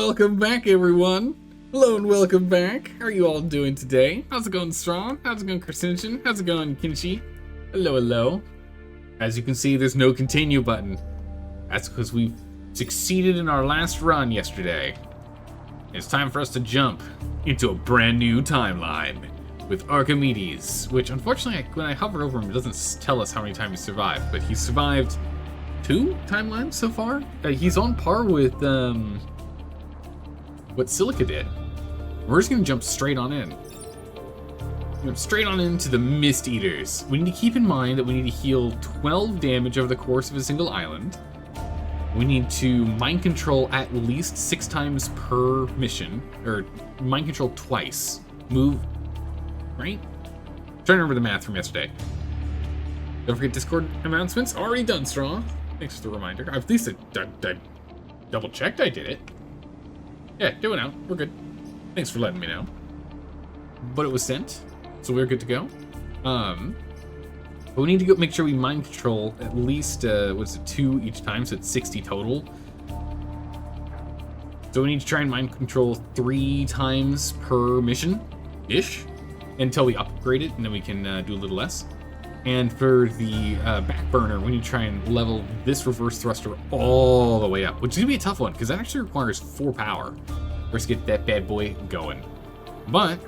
welcome back, everyone. Hello and welcome back. How are you all doing today? How's it going, Strong? How's it going, Carcinogen? How's it going, Kinshi? Hello, hello. As you can see, there's no continue button. That's because we've succeeded in our last run yesterday. It's time for us to jump into a brand new timeline with Archimedes, which unfortunately, when I hover over him, it doesn't tell us how many times he survived, but he survived 2 timelines so far. He's on par with what Silica did. We're just gonna jump straight on in. Jump straight on into the Mist Eaters. We need to keep in mind that we need to heal 12 damage over the course of a single island. We need to mind control at least 6 times per mission, or mind control twice. Move, right? I'm trying to remember the math from yesterday. Don't forget Discord announcements. Already done, Strong. Thanks for the reminder. At least I double checked I did it. Yeah, do it now. We're good. Thanks for letting me know. But it was sent, so we're good to go. But we need to go make sure we mind control at least 2 each time, so it's 60 total. So we need to try and mind control 3 times per mission-ish until we upgrade it, and then we can do a little less. And for the back burner, we need to try and level this reverse thruster all the way up, which is gonna be a tough one because that actually requires 4 power. Let's get that bad boy going. But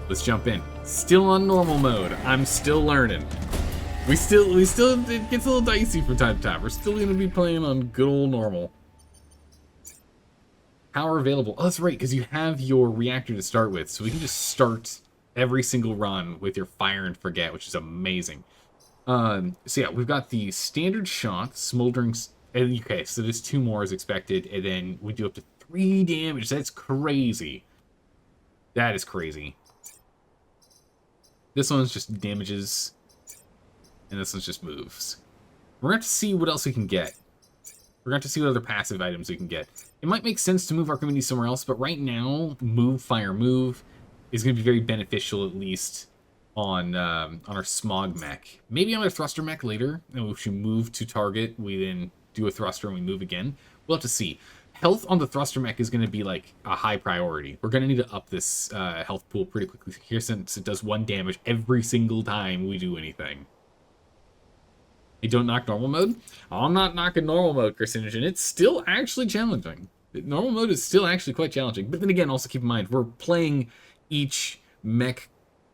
let's jump in. Still on normal mode. I'm still learning. We still it gets a little dicey from time to time. We're still gonna be playing on good old normal. Power available. Oh, that's right, because you have your reactor to start with, so we can just start every single run with your fire and forget, which is amazing. So yeah, we've got the standard shot, smoldering. Okay, so there's 2 more as expected, and then we do up to 3 damage. That's crazy. That is crazy. This one's just damages, and this one's just moves. We're going to have to see what else we can get. We're going to have to see what other passive items we can get. It might make sense to move our community somewhere else, but right now, move, fire, move is going to be very beneficial, at least on our smog mech. Maybe on our thruster mech later, and if we move to target, we then do a thruster and we move again. We'll have to see. Health on the thruster mech is going to be like a high priority. We're going to need to up this health pool pretty quickly here, since it does 1 damage every single time we do anything. You don't knock normal mode? I'm not knocking normal mode, Carcinogen. It's still actually challenging. Normal mode is still actually quite challenging. But then again, also keep in mind, we're playing each mech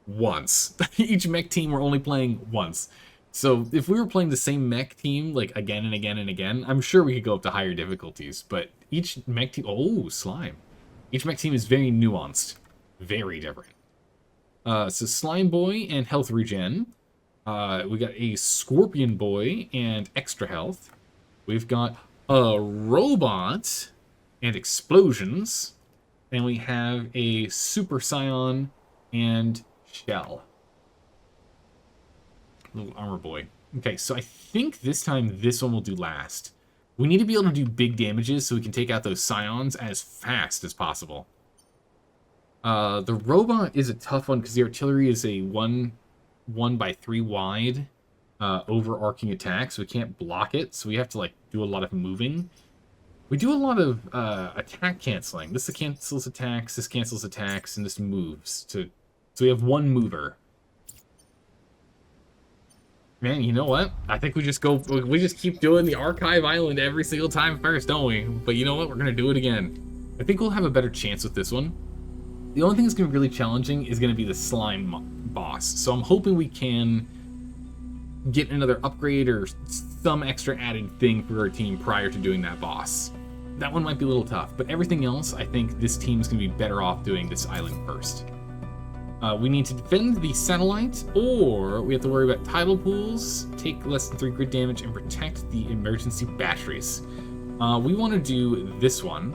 once. Each mech team we're only playing once. So if we were playing the same mech team like again and again and again, I'm sure we could go up to higher difficulties. But each mech team, oh, slime. Each mech team is very nuanced, very different. So slime boy and health regen. We got a scorpion boy and extra health. We've got a robot and explosions. And we have a super scion and shell. Little armor boy. Okay, so I think this time this one will do last. We need to be able to do big damages so we can take out those scions as fast as possible. The robot is a tough one because the artillery is a 1x3 wide overarching attack, so we can't block it. So we have to like do a lot of moving. We do a lot of attack canceling. This cancels attacks, this cancels attacks, and this moves. So we have 1 mover. Man, you know what? I think we just keep doing the Archive Island every single time first, don't we? But you know what? We're gonna do it again. I think we'll have a better chance with this one. The only thing that's gonna be really challenging is gonna be the slime boss. So I'm hoping we can get another upgrade or some extra added thing for our team prior to doing that boss. That one might be a little tough, but everything else, I think this team's gonna be better off doing this island first. We need to defend the satellite, or we have to worry about tidal pools, take less than 3 grid damage, and protect the emergency batteries. We want to do this one,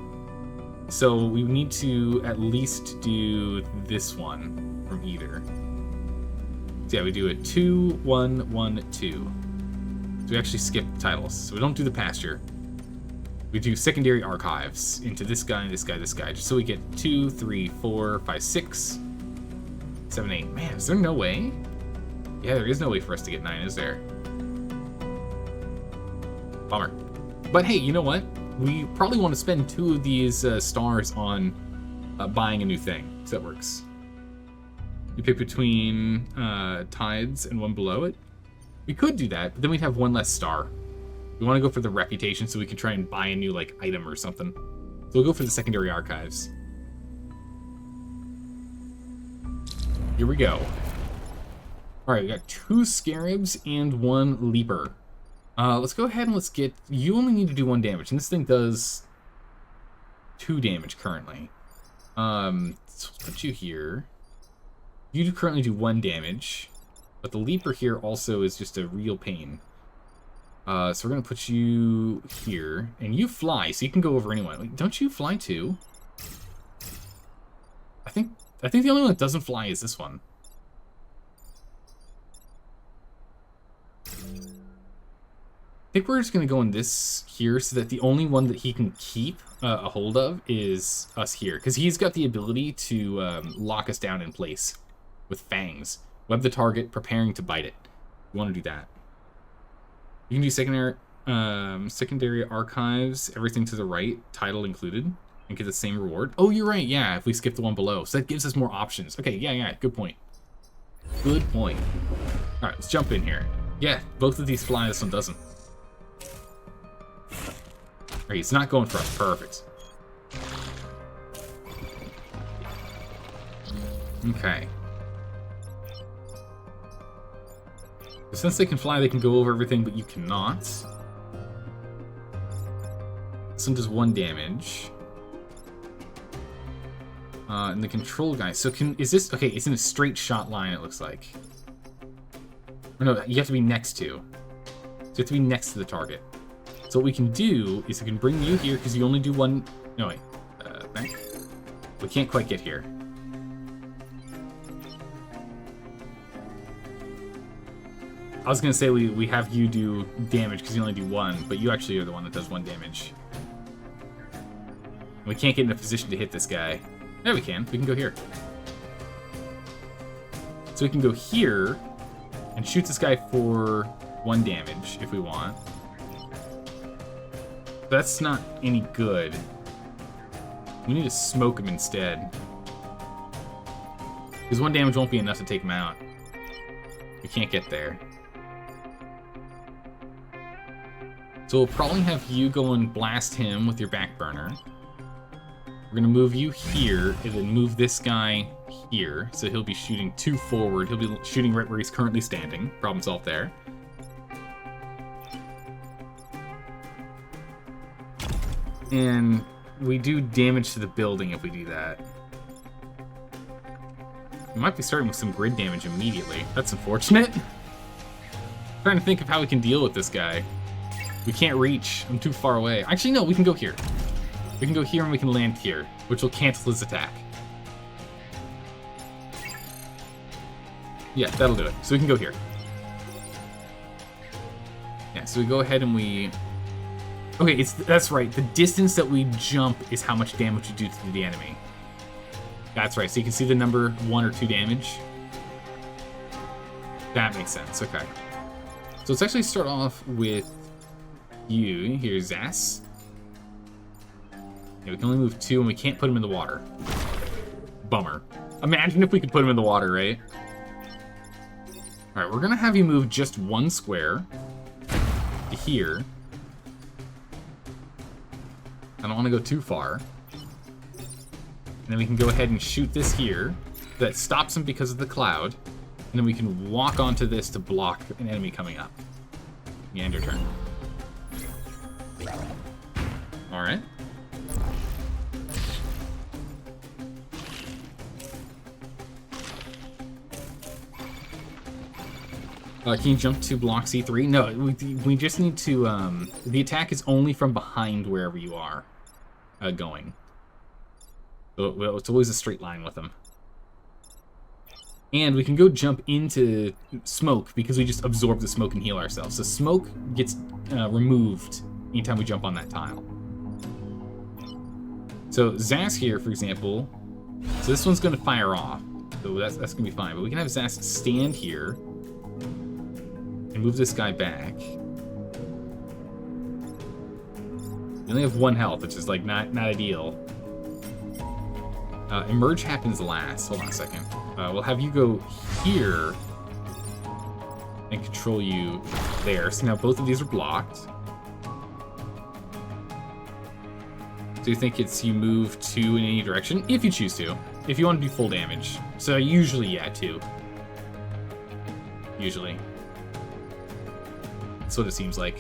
so we need to at least do this one from either. So yeah, we do a 2, 1, 1, 2. So we actually skip the titles, so we don't do the pasture. We do secondary archives into this guy, this guy, this guy, just so we get 2, 3, 4, 5, 6, 7, 8. Man, is there no way? Yeah, there is no way for us to get 9, is there? Bummer. But hey, you know what? we probably want to spend 2 of these stars on buying a new thing. So that works. You pick between tides and one below it. We could do that, but then we'd have 1 less star. We want to go for the reputation so we can try and buy a new like item or something. So we'll go for the secondary archives. Here we go. Alright, we got 2 scarabs and 1 leaper. Let's go ahead and let's get... You only need to do 1 damage, and this thing does 2 damage currently. So let's put you here. You do currently do 1 damage, but the leaper here also is just a real pain. So we're going to put you here, and you fly, so you can go over anyone. Wait, don't you fly too? I think the only one that doesn't fly is this one. I think we're just going to go in this here so that the only one that he can keep a hold of is us here. Because he's got the ability to lock us down in place with fangs. Web the target, preparing to bite it. You want to do that. You can do secondary archives, everything to the right, title included, and get the same reward. Oh, you're right, yeah, if we skip the one below. So that gives us more options. Okay, yeah, good point. Good point. All right, let's jump in here. Yeah, both of these fly, this one doesn't. All right, it's not going for us. Perfect. Okay. Since they can fly, they can go over everything, but you cannot. This one does 1 damage. And the control guy. So is this... Okay, it's in a straight shot line, it looks like. Or no, you have to be next to. So you have to be next to the target. So what we can do is we can bring you here, because you only do 1... No, wait. Back. We can't quite get here. I was going to say we have you do damage because you only do 1, but you actually are the one that does 1 damage. We can't get in a position to hit this guy. There we can. We can go here. So we can go here and shoot this guy for 1 damage if we want. That's not any good. We need to smoke him instead. Because 1 damage won't be enough to take him out. We can't get there. So we'll probably have you go and blast him with your back burner. We're going to move you here, and then move this guy here. So he'll be shooting 2 forward. He'll be shooting right where he's currently standing. Problem solved there. And we do damage to the building if we do that. We might be starting with some grid damage immediately. That's unfortunate. I'm trying to think of how we can deal with this guy. We can't reach. I'm too far away. Actually, no, we can go here. We can go here and we can land here, which will cancel his attack. Yeah, that'll do it. So we can go here. Yeah, so we go ahead and we... Okay, that's right. The distance that we jump is how much damage you do to the enemy. That's right. So you can see the number 1 or 2 damage. That makes sense. Okay. So let's actually start off with you. Here's Zas. Yeah, we can only move 2 and we can't put him in the water. Bummer. Imagine if we could put him in the water, right? Alright, we're gonna have you move just 1 square to here. I don't want to go too far. And then we can go ahead and shoot this here. That stops him because of the cloud. And then we can walk onto this to block an enemy coming up. Yeah, end your turn. Alright. Can you jump to block C3? No, we just need to... the attack is only from behind wherever you are going. So it's always a straight line with them. And we can go jump into smoke because we just absorb the smoke and heal ourselves. So smoke gets removed anytime we jump on that tile. So Zas here, for example, so this one's going to fire off. So that's going to be fine. But we can have Zas stand here and move this guy back. You only have 1 health, which is like not ideal. Emerge happens last. Hold on a second. We'll have you go here and control you there. So now both of these are blocked. So you think it's you move 2 in any direction? If you choose to. If you want to do full damage. So usually, yeah, 2. Usually. That's what it seems like.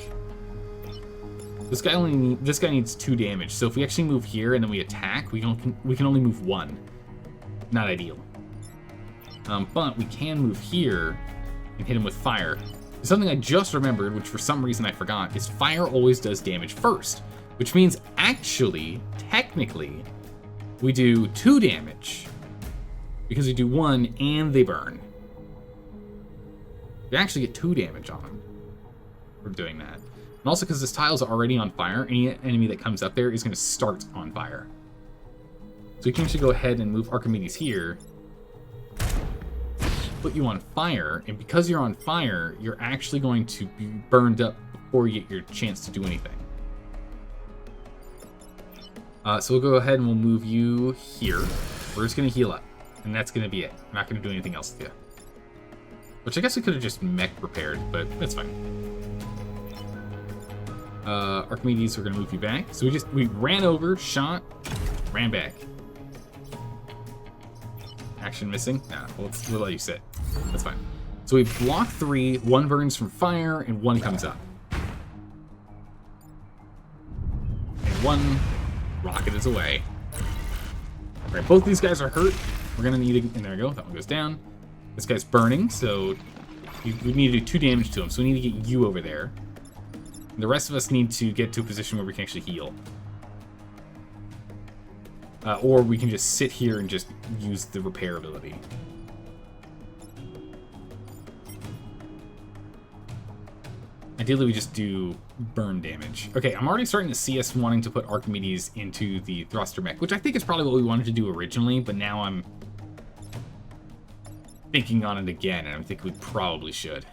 This guy needs 2 damage. So if we actually move here and then we attack, we can only move 1. Not ideal. But we can move here and hit him with fire. Something I just remembered, which for some reason I forgot, is fire always does damage first. Which means actually, technically, we do 2 damage. Because we do 1 and they burn. We actually get 2 damage on them for doing that. And also because this tile's already on fire, any enemy that comes up there is going to start on fire. So we can actually go ahead and move Archimedes here, put you on fire, and because you're on fire, you're actually going to be burned up before you get your chance to do anything. So we'll go ahead and we'll move you here. We're just going to heal up, and that's going to be it. I'm not going to do anything else with you. Which I guess we could have just mech repaired, but that's fine. Archimedes, we're going to move you back. So we ran over, shot, ran back. Action missing? Nah, we'll let you sit. That's fine. So we block 3, 1 burns from fire, and 1 comes up. And 1 rocket is away. Alright, both these guys are hurt. We're gonna need and there we go, that one goes down. This guy's burning, so we need to do 2 damage to him, so we need to get you over there. And the rest of us need to get to a position where we can actually heal. Or we can just sit here and just use the repair ability. Ideally, we just do burn damage. Okay, I'm already starting to see us wanting to put Archimedes into the thruster mech, which I think is probably what we wanted to do originally, but now I'm thinking on it again, and I think we probably should.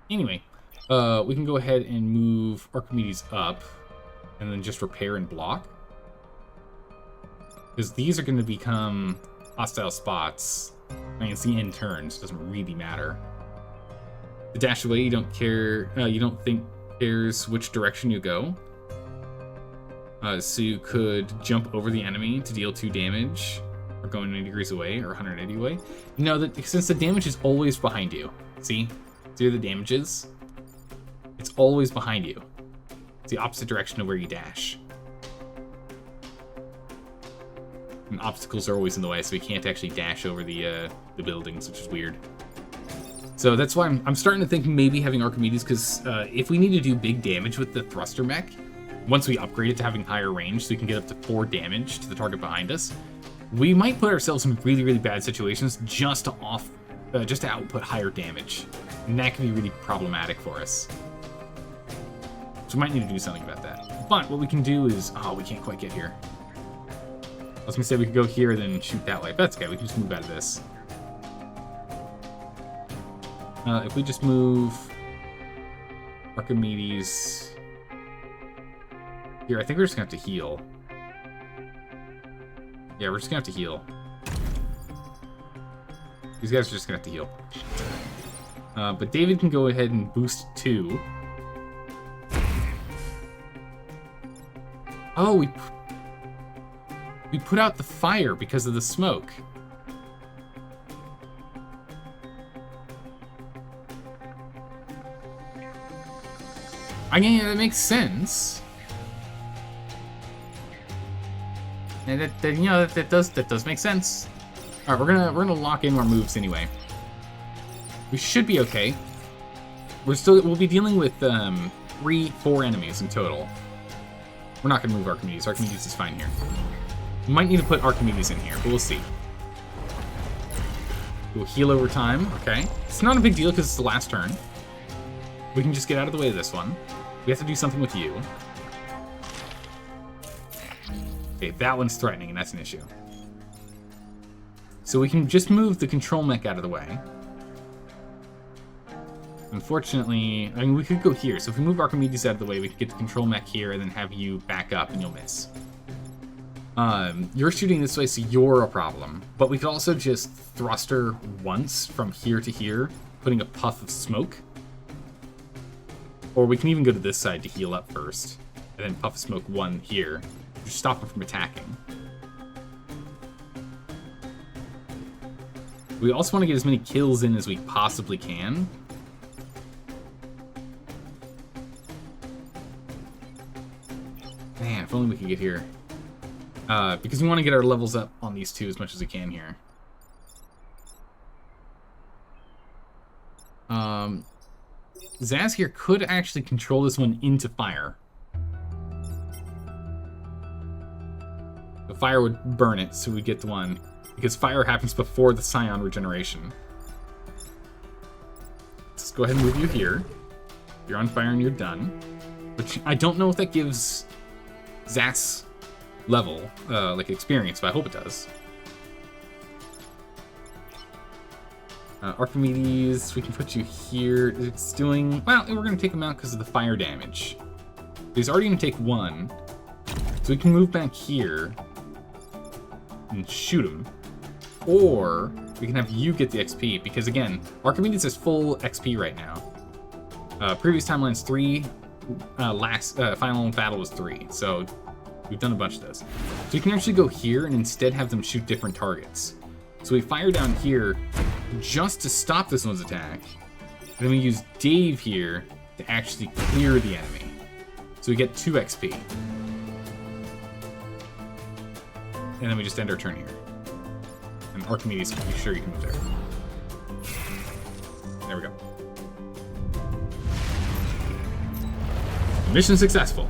Anyway, we can go ahead and move Archimedes up, and then just repair and block. Because these are going to become hostile spots. I mean, it's the end turns, doesn't really matter. The dash away, you don't care, you don't think cares which direction you go. So you could jump over the enemy to deal 2 damage, or go 90 degrees away, or 180 away. No, since the damage is always behind you. See where the damage is? It's always behind you. It's the opposite direction of where you dash. And obstacles are always in the way, so we can't actually dash over the buildings, which is weird. So that's why I'm starting to think maybe having Archimedes, because if we need to do big damage with the thruster mech, once we upgrade it to having higher range, so we can get up to 4 damage to the target behind us, we might put ourselves in really, really bad situations just to output higher damage. And that can be really problematic for us. So we might need to do something about that. But what we can do is... Oh, we can't quite get here. I was going to say we could go here and then shoot that way. That's okay, we can just move out of this. If we just move Archimedes here, I think we're just going to have to heal. Yeah, we're just going to have to heal. These guys are just going to have to heal. But David can go ahead and boost 2. Oh, we put out the fire because of the smoke. I mean, that makes sense. And that does make sense. All right, we're gonna lock in our moves anyway. We should be okay. We'll be dealing with 4 enemies in total. We're not gonna move Archimedes. Archimedes is fine here. We might need to put Archimedes in here, but we'll see. We'll heal over time. Okay, it's not a big deal because it's the last turn. We can just get out of the way of this one. We have to do something with you. Okay, that one's threatening, and that's an issue. So we can just move the control mech out of the way. Unfortunately, I mean, we could go here. So if we move Archimedes out of the way, we could get the control mech here and then have you back up and you'll miss. You're shooting this way, so you're a problem. But we could also just thruster once from here to here, putting a puff of smoke. Or we can even go to this side to heal up first, and then puff of smoke one here, to stop him from attacking. We also want to get as many kills in as we possibly can. Man, if only we could get here. Because we want to get our levels up on these two as much as we can here. Zaz here could actually control this one into fire. The fire would burn it, so we'd get the one. Because fire happens before the Scion regeneration. Let's go ahead and move you here. You're on fire and you're done. Which I don't know if that gives Zaz level, like experience, but I hope it does. Archimedes, we can put you here. It's doing, well, we're going to take him out because of the fire damage. He's already going to take one. So we can move back here and shoot him. Or we can have you get the XP, because again, Archimedes has full XP right now. Previous timeline's 3, final battle was 3, so we've done a bunch of those. So we can actually go here and instead have them shoot different targets. So we fire down here just to stop this one's attack, and then we use Dave here to actually clear the enemy. So we get 2 XP. And then we just end our turn here. And Archimedes, be sure you can move there. There we go. Mission successful.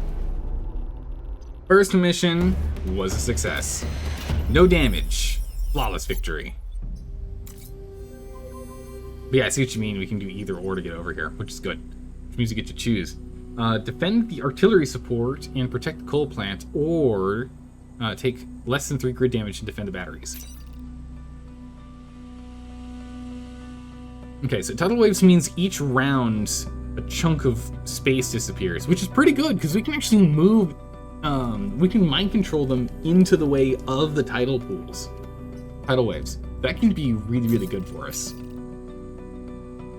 First mission was a success. No damage. Flawless victory. But yeah, I see what you mean. We can do either or to get over here, which is good. Which means you get to choose. Defend the artillery support and protect the coal plant, or take less than 3 grid damage and defend the batteries. Okay, so tidal waves means each round a chunk of space disappears, which is pretty good because we can actually move, we can mind control them into the way of the tidal pools. Tidal waves. That can be really, really good for us.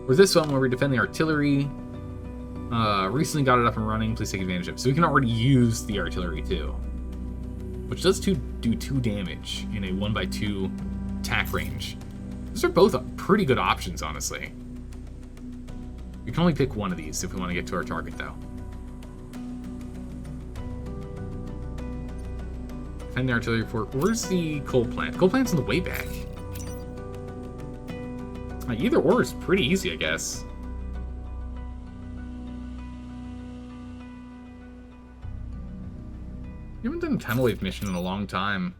For this one, where we defend the artillery, recently got it up and running, please take advantage of it. So we can already use the artillery too, which does do 2 damage in a 1x2 attack range. Those are both pretty good options, honestly. We can only pick one of these if we want to get to our target, though. Defend the artillery fort. Where's the coal plant? Coal plant's on the way back. Either or is pretty easy, I guess. We haven't done a tidal wave mission in a long time.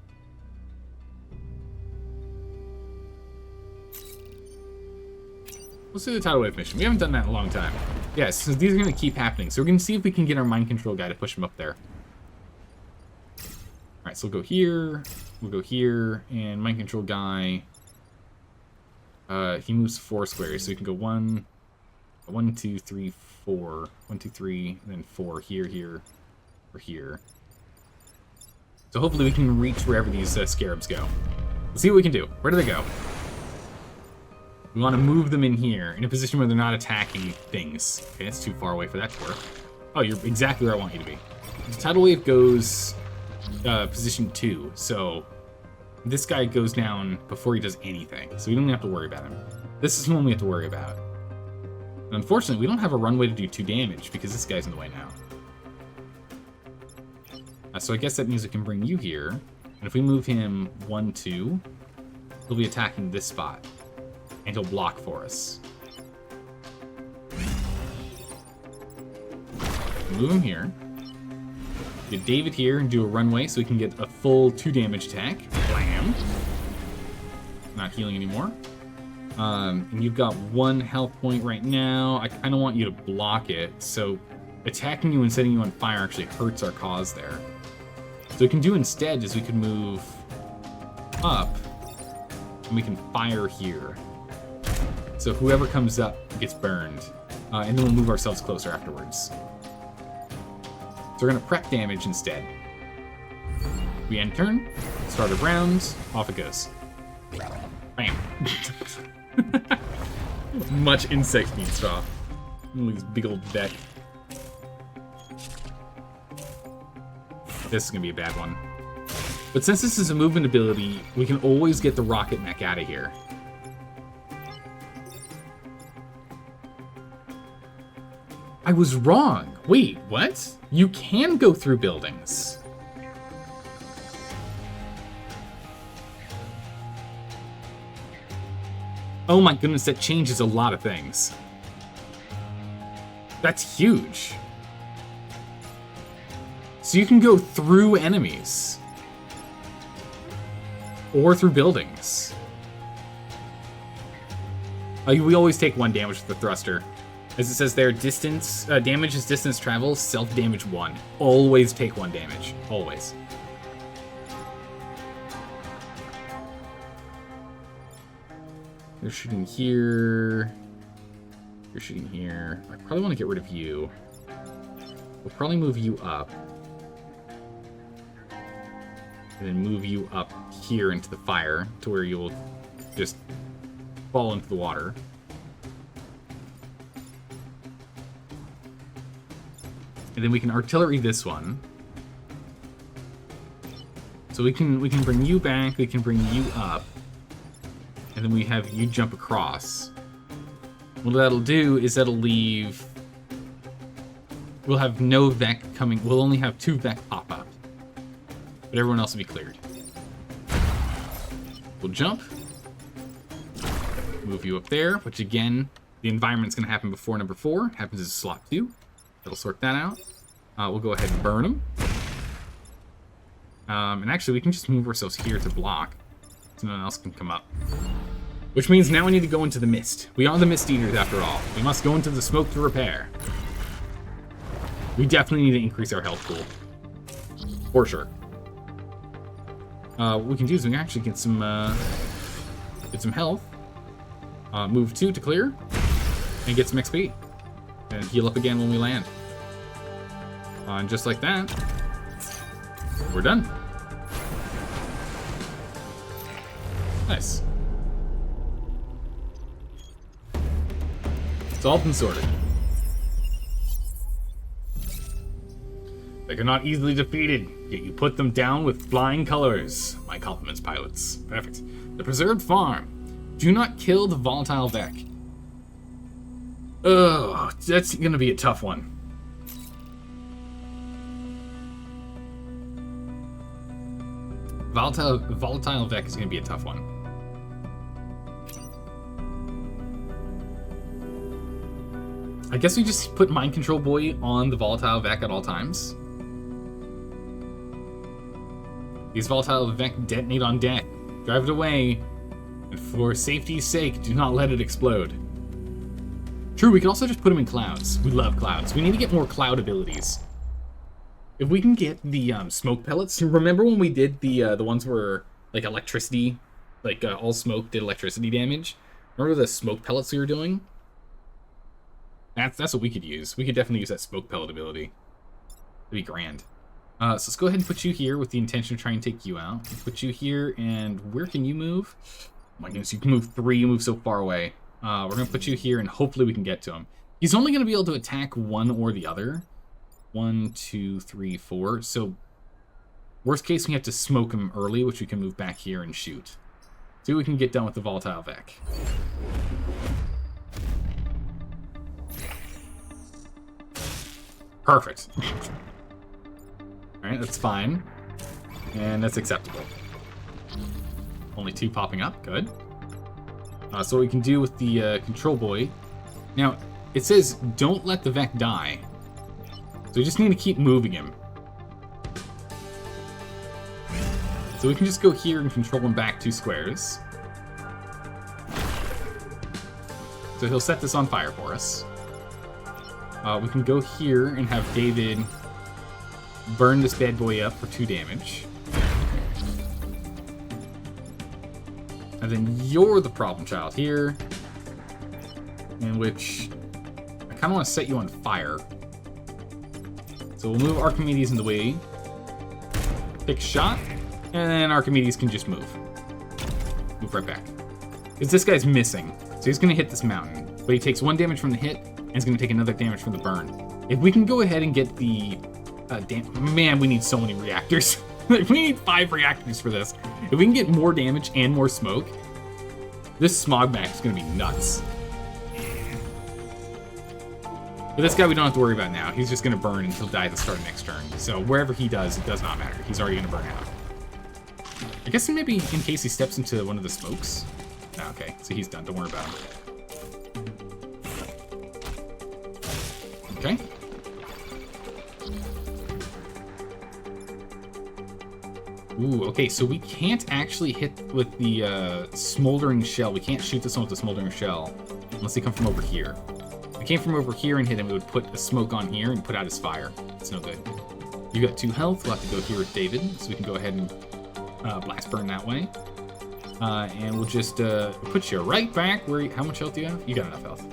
Let's do the tidal wave mission. We haven't done that in a long time. Yes, so these are going to keep happening. So we're going to see if we can get our mind control guy to push him up there. Alright, so we'll go here. We'll go here. And mind control guy. He moves 4 squares. So we can go 1, 2, 3, 4. 1, 2, 3, and then 4 here, here, or here. So hopefully we can reach wherever these scarabs go. Let's see what we can do. Where do they go? We want to move them in here, in a position where they're not attacking things. Okay, that's too far away for that to work. Oh, you're exactly where I want you to be. The tidal wave goes position 2, so this guy goes down before he does anything, so we don't have to worry about him. This is the one we have to worry about. And unfortunately, we don't have a runway to do 2 damage, because this guy's in the way now. So I guess that means we can bring you here, and if we move him 1, 2, he'll be attacking this spot. And he'll block for us. Move him here. Get David here and do a runway so we can get a full 2 damage attack. Blam. Not healing anymore. And you've got 1 health point right now. I kind of want you to block it, so attacking you and setting you on fire actually hurts our cause there. So what we can do instead is we can move up, and we can fire here. So whoever comes up gets burned. and then we'll move ourselves closer afterwards. So we're going to prep damage instead. We end turn, start of round, off it goes. Bam. Much insect meat straw. This big old deck. This is going to be a bad one. But since this is a movement ability, we can always get the rocket mech out of here. I was wrong. Wait, what? You can go through buildings. Oh my goodness, that changes a lot of things. That's huge. So you can go through enemies. Or through buildings. We always take 1 damage with the thruster. As it says there, distance damage is distance travel, self-damage 1. Always take 1 damage. Always. You're shooting here. You're shooting here. I probably want to get rid of you. We'll probably move you up. And then move you up here into the fire to where you'll just fall into the water. And then we can artillery this one. So we can bring you back, we can bring you up. And then we have you jump across. What that'll do is that'll leave... We'll have no Vec coming, we'll only have 2 Vec pop up. But everyone else will be cleared. We'll jump. Move you up there, which again, the environment's gonna happen before number 4. Happens as slot 2. That'll sort that out. We'll go ahead and burn them. And actually, we can just move ourselves here to block. So no one else can come up. Which means now we need to go into the mist. We are the Mist Eaters after all. We must go into the smoke to repair. We definitely need to increase our health pool. For sure. What we can do is we can actually get some health. Move 2 to clear. And get some XP. And heal up again when we land. And just like that, we're done. Nice. Solved and sorted. They are not easily defeated, yet you put them down with flying colors. My compliments, pilots. Perfect. The preserved farm. Do not kill the volatile Vec. Oh, that's gonna be a tough one. Volatile Vec is gonna be a tough one. I guess we just put Mind Control Boy on the Volatile Vec at all times. These Volatile Vec detonate on deck. Drive it away, and for safety's sake, do not let it explode. True, we can also just put them in clouds. We love clouds. We need to get more cloud abilities. If we can get the smoke pellets, remember when we did the ones where like electricity, like all smoke did electricity damage? Remember the smoke pellets we were doing? That's what we could use. We could definitely use that smoke pellet ability. It'd be grand. So let's go ahead and put you here with the intention of trying to take you out. Let's put you here, and where can you move? Oh my goodness, you can move 3, you move so far away. We're gonna put you here, and hopefully we can get to him. He's only gonna be able to attack one or the other. 1, 2, 3, 4. So, worst case, we have to smoke him early, which we can move back here and shoot. See what we can get done with the Volatile Vec. Perfect. Alright, that's fine. And that's acceptable. Only 2 popping up, good. So what we can do with the Control Boy... Now, it says, don't let the Vec die. So we just need to keep moving him. So we can just go here and control him back 2 squares. So he'll set this on fire for us. We can go here and have David burn this bad boy up for 2 damage. And then you're the problem child here. In which... I I kind of want to set you on fire. So we'll move Archimedes in the way. Take a shot, and then Archimedes can just move. Move right back. Because this guy's missing. So he's going to hit this mountain. But he takes 1 damage from the hit, and he's going to take another damage from the burn. If we can go ahead and get the... man, we need so many reactors. We need 5 reactors for this. If we can get more damage and more smoke, this smog max is going to be nuts. But this guy we don't have to worry about now. He's just going to burn until die at the start of next turn. So wherever he does, it does not matter. He's already going to burn out. I guess maybe in case he steps into one of the smokes. Oh, okay, so he's done. Don't worry about him. Okay. Ooh, okay, so we can't actually hit with the smoldering shell. We can't shoot this one with the smoldering shell unless they come from over here. If we came from over here and hit him, we would put a smoke on here and put out his fire. It's no good. You got 2 health. We'll have to go here with David, so we can go ahead and blast burn that way. And we'll just put you right back where... How much health do you have? You got enough health.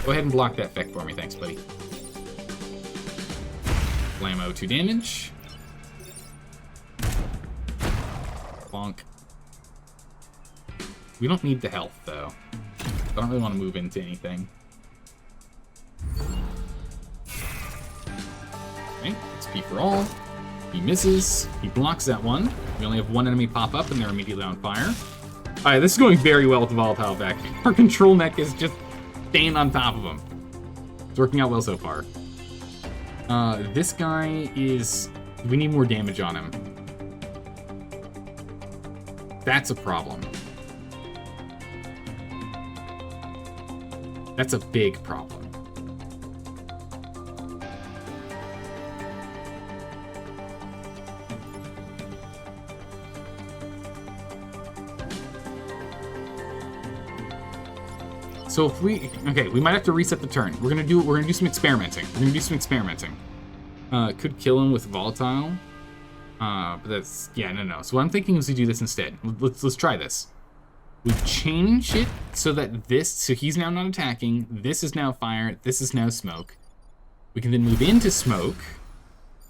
Go ahead and block that effect for me. Thanks, buddy. Blammo, 2 damage. Bonk. We don't need the health, though. I don't really want to move into anything. Okay, XP for all. He misses. He blocks that one. We only have 1 enemy pop up, and they're immediately on fire. Alright, this is going very well with the volatile back. Our control mech is just staying on top of him. It's working out well so far. This guy is... We need more damage on him. That's a problem. That's a big problem. So if we... Okay, we might have to reset the turn. We're gonna do some experimenting. Could kill him with volatile. But that's... Yeah, no. So what I'm thinking is we do this instead. Let's try this. We change it so that this... So he's now not attacking. This is now fire. This is now smoke. We can then move into smoke,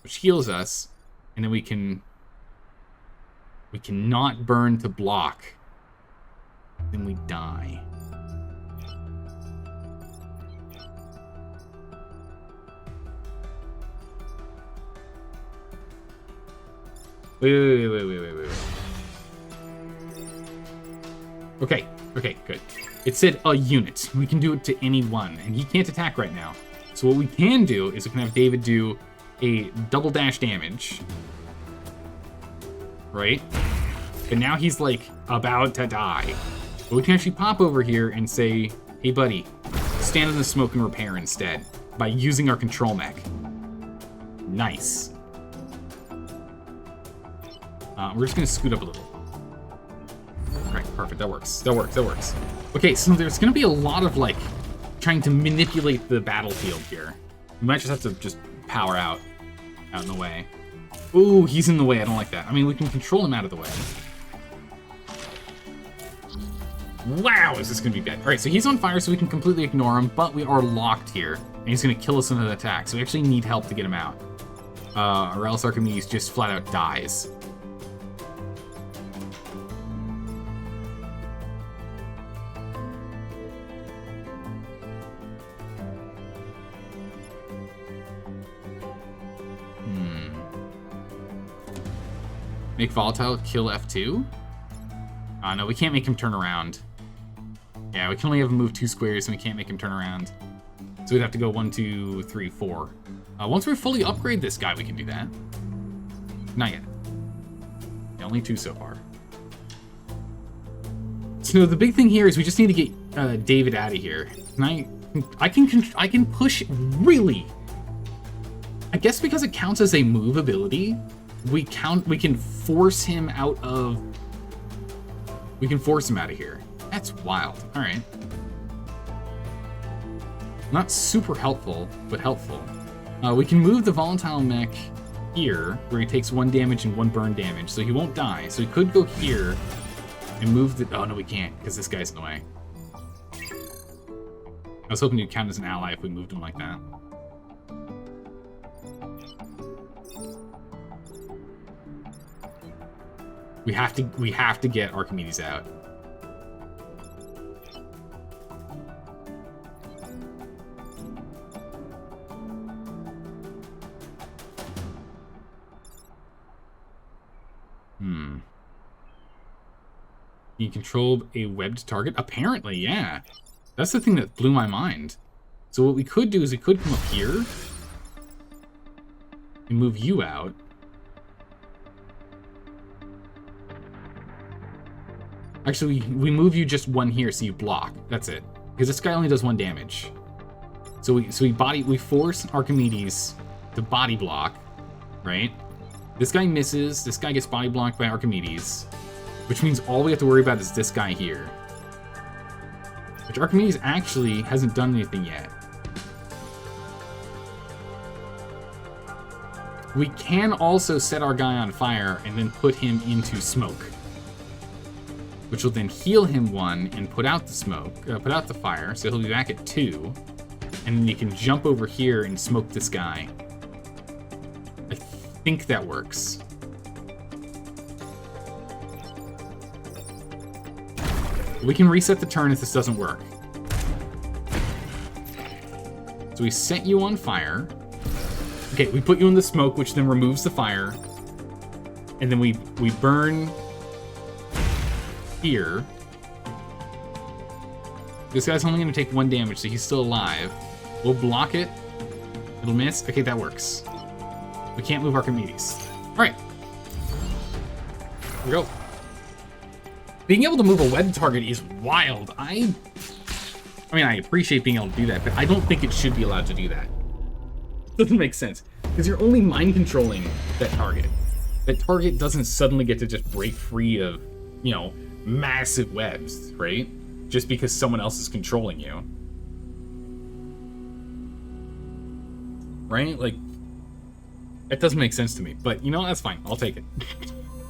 which heals us. And then we can... We cannot burn to block. Then we die. Wait. Okay, good. It said a unit. We can do it to any one, and he can't attack right now. So what we can do is we can have David do a double dash damage. Right? And now he's, like, about to die. But we can actually pop over here and say, hey, buddy, stand in the smoke and repair instead by using our control mech. Nice. We're just going to scoot up a little. Right, perfect. That works. Okay, so there's going to be a lot of, like, trying to manipulate the battlefield here. We might just have to just power out in the way. Ooh, he's in the way. I don't like that. I mean, we can control him out of the way. Wow, is this going to be bad? All right, so he's on fire, so we can completely ignore him, but we are locked here, and he's going to kill us in an attack, so we actually need help to get him out. Or else Archimedes just flat out dies. Make volatile, kill F2? No, we can't make him turn around. Yeah, we can only have him move 2 squares, and we can't make him turn around. So we'd have to go 1, 2, 3, 4. Once we fully upgrade this guy, we can do that. Not yet. Yeah, only 2 so far. So the big thing here is we just need to get David out of here. And I can push really. I guess because it counts as a move ability, we can force him out of. We can force him out of here. That's wild. All right. Not super helpful, but helpful. We can move the volatile mech here, where he takes 1 damage and 1 burn damage, so he won't die. So he could go here and move the... Oh, no, we can't, because this guy's in the way. was hoping you'd count as an ally if we moved him like that. We have to get Archimedes out. You control a webbed target? Apparently, yeah. That's the thing that blew my mind. So what we could do is we could come up here and move you out. Actually, we move you just one here so you block. That's it. Because this guy only does 1 damage. So we force Archimedes to body block, right? This guy misses. This guy gets body blocked by Archimedes. Which means all we have to worry about is this guy here. Which Archimedes actually hasn't done anything yet. We can also set our guy on fire and then put him into smoke. Which will then heal him 1 and put out the smoke, put out the fire, so he'll be back at 2. And then you can jump over here and smoke this guy. I think that works. We can reset the turn if this doesn't work. So we set you on fire. Okay, we put you in the smoke, which then removes the fire. And then we burn here. This guy's only going to take 1 damage, so he's still alive. We'll block it. It'll miss. Okay, that works. We can't move Archimedes. All right. Here we go. Being able to move a web target is wild. I mean, I appreciate being able to do that, but I don't think it should be allowed to do that. It doesn't make sense, because you're only mind controlling that target. That target doesn't suddenly get to just break free of, you know, massive webs, right? Just because someone else is controlling you. Right? Like, it doesn't make sense to me, but you know, that's fine. I'll take it.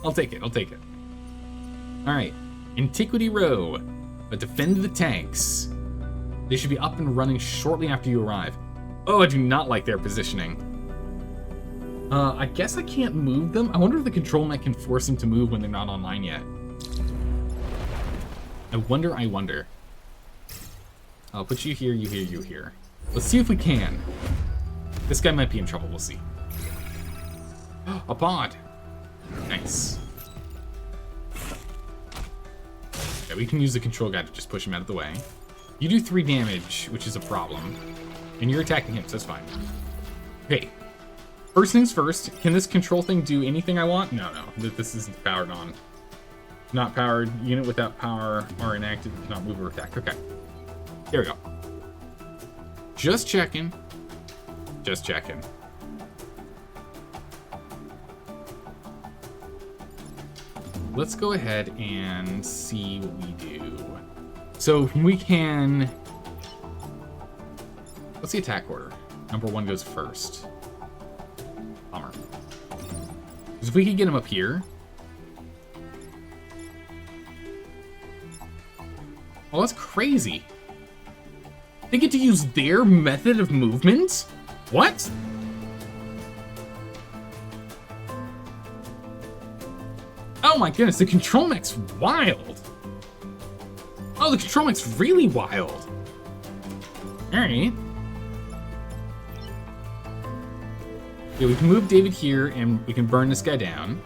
I'll take it. All right. Antiquity Row. Defend the tanks. They should be up and running shortly after you arrive. Oh, I do not like their positioning. I guess I can't move them. I wonder if the control mech can force them to move when they're not online yet. I wonder. I'll put you here, you here, you here. Let's see if we can. This guy might be in trouble, we'll see. A pod. Nice. Yeah, we can use the control guy to just push him out of the way. You do 3 damage, which is a problem. And you're attacking him, so that's fine. Okay. First things first, can this control thing do anything I want? No. This isn't powered on. Not powered. Unit without power are inactive. Cannot move or attack. Okay. There we go. Just checking. Let's go ahead and see what we do. So we can... What's the attack order? Number 1 goes first. Bummer. Because if we could get him up here... Oh, that's crazy. They get to use their method of movement? What? Oh my goodness, the control mech's wild. Oh, the control mech's really wild. Alright. Yeah, we can move David here and we can burn this guy down.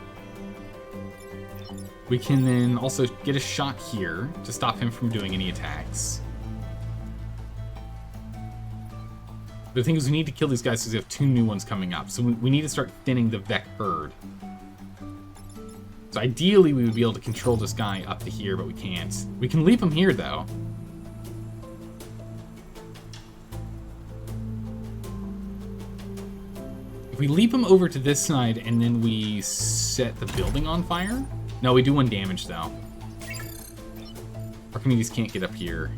We can then also get a shot here to stop him from doing any attacks. The thing is, we need to kill these guys because we have 2 new ones coming up. So we need to start thinning the Vec herd. So ideally, we would be able to control this guy up to here, but we can't. We can leave him here, though. If we leap him over to this side and then we set the building on fire... No, we do 1 damage, though. Archimedes can't get up here.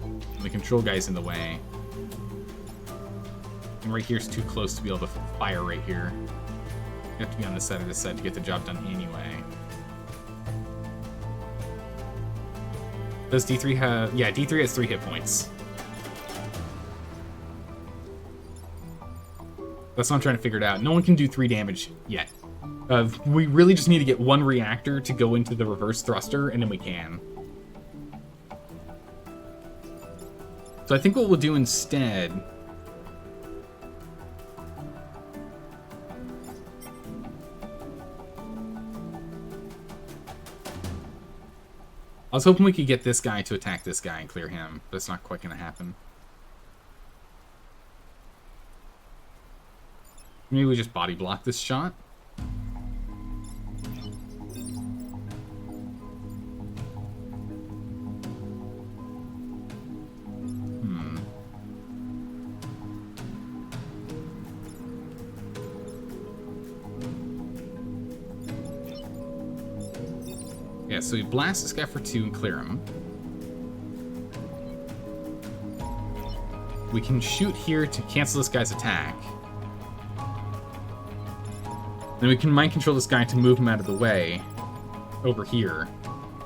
And the control guy's in the way. And right here's too close to be able to fire right here. You have to be on this side of this side to get the job done anyway. Does D3 have... Yeah, D3 has 3 hit points. That's what I'm trying to figure it out. No one can do 3 damage yet. We really just need to get 1 reactor to go into the reverse thruster, and then we can. So I think what we'll do instead... I was hoping we could get this guy to attack this guy and clear him, but it's not quite going to happen. Maybe we just body block this shot. Yeah, so we blast this guy for 2 and clear him. We can shoot here to cancel this guy's attack. Then we can mind control this guy to move him out of the way over here.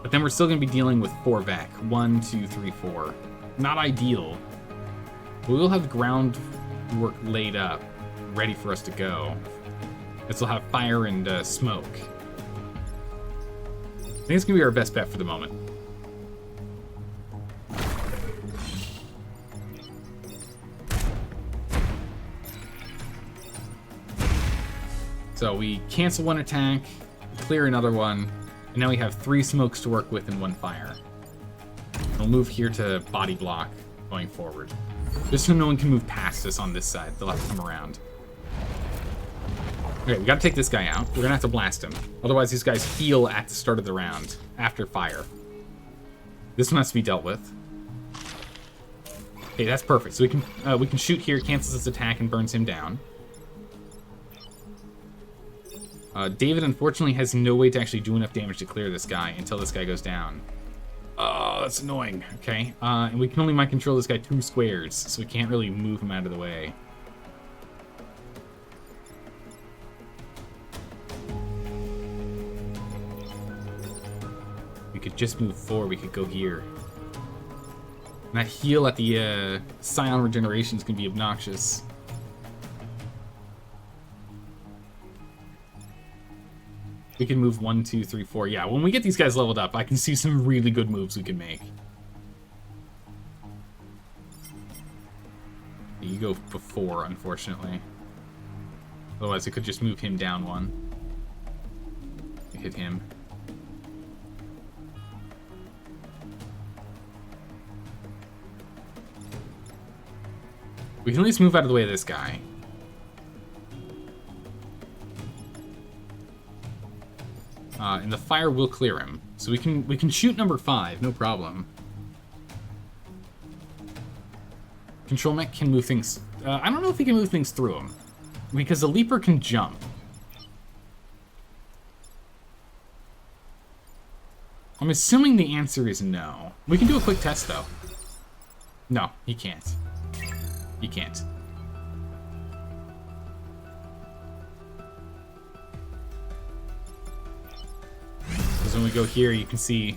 But then we're still going to be dealing with 4 Vec. 1, 2, 3, 4. Not ideal. But we will have groundwork laid up, ready for us to go. This will have fire and smoke. I think it's going to be our best bet for the moment. So we cancel 1 attack, clear another one, and now we have 3 smokes to work with and 1 fire. We'll move here to body block going forward. Just so no one can move past us on this side. They'll have to come around. Okay, we gotta take this guy out. We're gonna have to blast him. Otherwise, these guys heal at the start of the round, after fire. This one has to be dealt with. Okay, that's perfect. So we can shoot here, cancels his attack, and burns him down. David, unfortunately, has no way to actually do enough damage to clear this guy until this guy goes down. Oh, that's annoying. Okay, and we can only mind control this guy 2 squares, so we can't really move him out of the way. We could just move forward. We could go here. And that heal at the Scion regeneration is going to be obnoxious. We can move 1, 2, 3, 4. Yeah, when we get these guys leveled up, I can see some really good moves we can make. You go before, unfortunately. Otherwise, I could just move him down 1. Hit him. We can at least move out of the way of this guy. And the fire will clear him. So we can shoot number 5, no problem. Control mech can move things... I don't know if he can move things through him. Because the leaper can jump. I'm assuming the answer is no. We can do a quick test, though. No, he can't. He can't. Because when we go here, you can see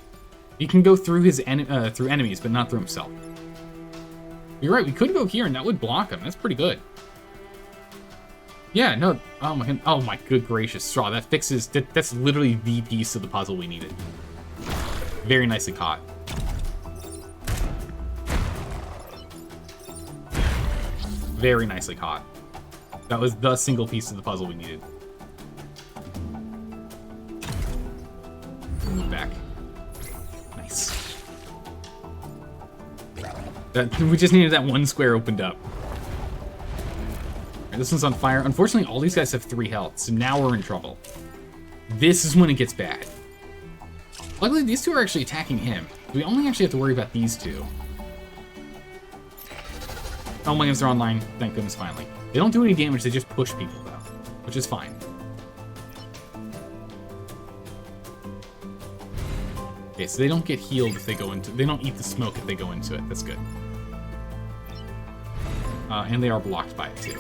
he can go through his through enemies, but not through himself. You're right. We could go here, and that would block him. That's pretty good. Yeah. No. Oh my. Oh my. Good gracious, Straw. That fixes. That's literally the piece of the puzzle we needed. Very nicely caught. Very nicely caught. That was the single piece of the puzzle we needed. Move back. Nice. We just needed that 1 square opened up. Right, this one's on fire. Unfortunately, all these guys have 3 health, so now we're in trouble. This is when it gets bad. Luckily, these 2 are actually attacking him. We only actually have to worry about these 2. Oh my goodness, they're online. Thank goodness, finally. They don't do any damage, they just push people, though. Which is fine. Okay, so they don't get healed if they go into... They don't eat the smoke if they go into it. That's good. And they are blocked by it, too.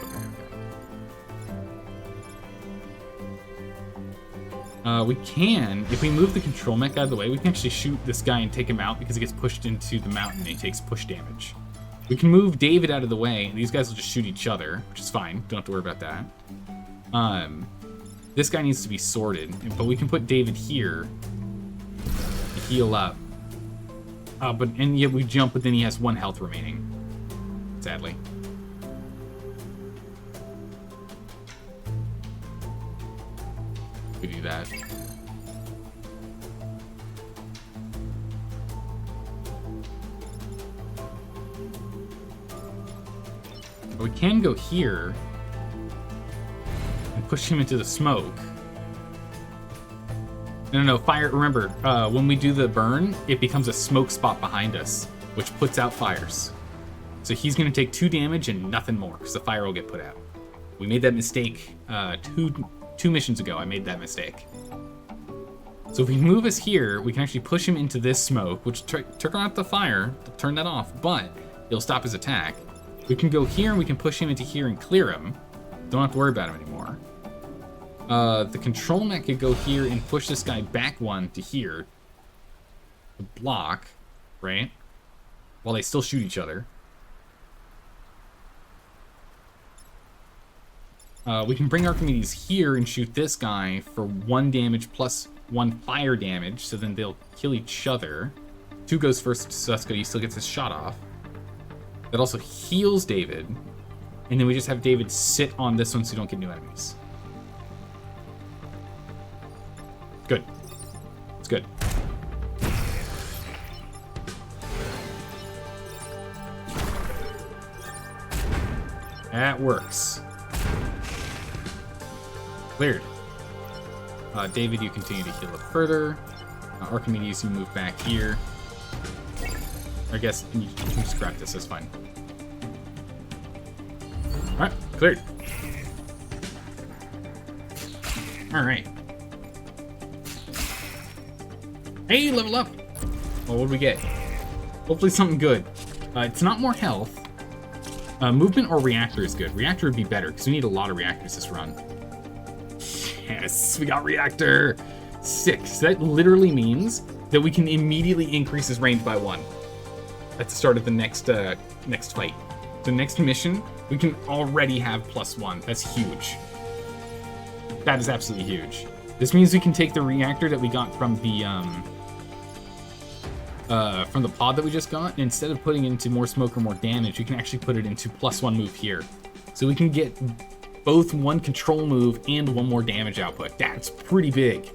We can, if we move the control mech out of the way, we can actually shoot this guy and take him out because he gets pushed into the mountain and he takes push damage. We can move David out of the way, and these guys will just shoot each other, which is fine. Don't have to worry about that. This guy needs to be sorted, but we can put David here to heal up. And yet we jump, but then he has 1 health remaining. Sadly. We do that. But we can go here and push him into the smoke. No, fire. Remember, when we do the burn, it becomes a smoke spot behind us, which puts out fires. So he's going to take 2 damage and nothing more, because the fire will get put out. We made that mistake two missions ago. I made that mistake. So if we move us here, we can actually push him into this smoke, which took out the fire, turn that off, but it'll stop his attack. We can go here and we can push him into here and clear him. Don't have to worry about him anymore. The control mech could go here and push this guy back 1 to here. To block, right? While they still shoot each other. We can bring Archimedes here and shoot this guy for 1 damage plus 1 fire damage, so then they'll kill each other. 2 goes first to Suska, he still gets his shot off. That also heals David. And then we just have David sit on this one so you don't get new enemies. Good. It's good. That works. Cleared. David, you continue to heal up further. Archimedes, you move back here. I guess you can just grab this, that's fine. Alright, cleared. Alright. Hey, level up! Well, what do we get? Hopefully something good. It's not more health. Movement or reactor is good. Reactor would be better, because we need a lot of reactors this run. Yes, we got reactor! 6. That literally means that we can immediately increase his range by 1. At the start of the next fight. The next mission, we can already have +1. That's huge. That is absolutely huge. This means we can take the reactor that we got from the pod that we just got, and instead of putting it into more smoke or more damage, we can actually put it into +1 move here. So we can get both 1 control move and 1 more damage output. That's pretty big.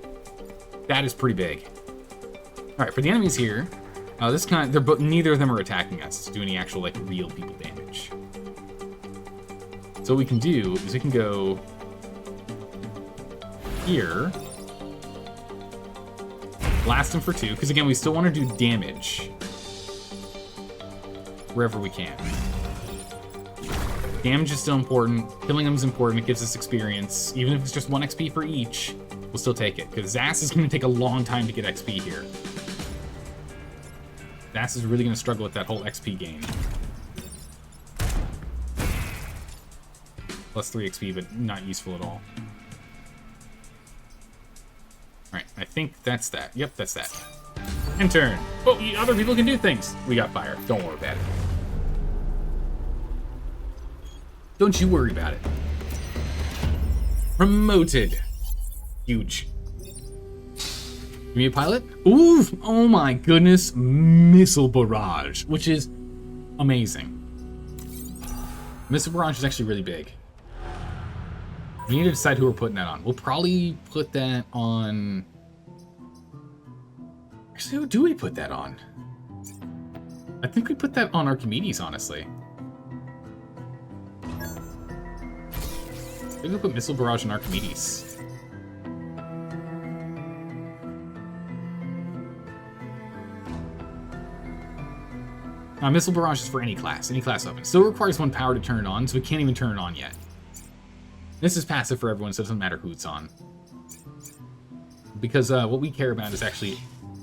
That is pretty big. All right, for the enemies here, neither of them are attacking us to do any actual like real people damage. So what we can do is we can go here, blast them for 2, because again we still want to do damage wherever we can. Damage is still important. Killing them is important. It gives us experience. Even if it's just 1 XP for each, we'll still take it. Because Zas is going to take a long time to get XP here. Zas is really going to struggle with that whole XP gain. Plus 3 XP, but not useful at all. Alright, I think that's that. Yep, that's that. And turn. Oh, other people can do things. We got fire. Don't worry about it. Don't you worry about it. Promoted. Huge. Give me a pilot? Ooh, oh my goodness. Missile barrage, which is amazing. Missile barrage is actually really big. We need to decide who we're putting that on. We'll probably put that on... Actually, who do we put that on? I think we put that on Archimedes, honestly. Maybe we'll put Missile Barrage on Archimedes. Missile Barrage is for any class weapon. Still requires 1 power to turn it on, so we can't even turn it on yet. This is passive for everyone, so it doesn't matter who it's on. Because what we care about is actually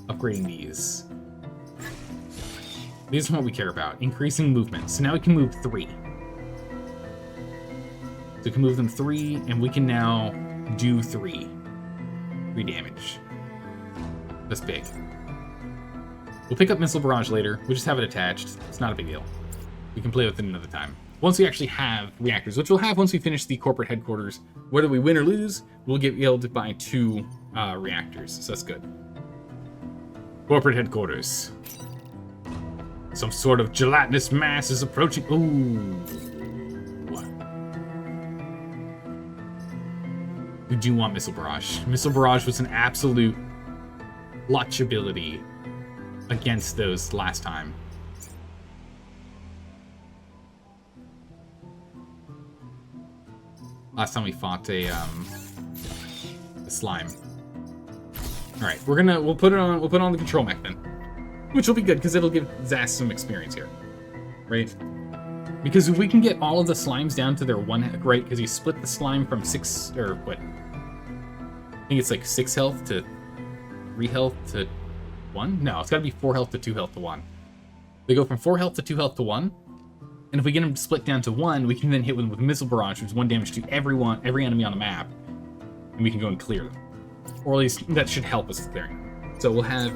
upgrading these. These are what we care about. Increasing movement. So now we can move 3. So we can move them 3, and we can now do 3. 3 damage. That's big. We'll pick up Missile Barrage later. We'll just have it attached. It's not a big deal. We can play with it another time. Once we actually have reactors, which we'll have once we finish the corporate headquarters, whether we win or lose, we'll be able to buy 2 reactors, so that's good. Corporate headquarters. Some sort of gelatinous mass is approaching. Ooh. We do want Missile Barrage. Missile Barrage was an absolute ability against those last time. Last time we fought a slime. All right, we'll put it on the control mech then, which will be good because it'll give Zast some experience here, right? Because if we can get all of the slimes down to their 1, right? Because you split the slime from 6 or what? I think it's like 6 health to 3 health to 1. No, it's got to be 4 health to 2 health to 1. They go from 4 health to 2 health to 1. And if we get them split down to 1, we can then hit them with Missile Barrage, which is 1 damage to every enemy on the map. And we can go and clear them. Or at least that should help us with clearing. So we'll have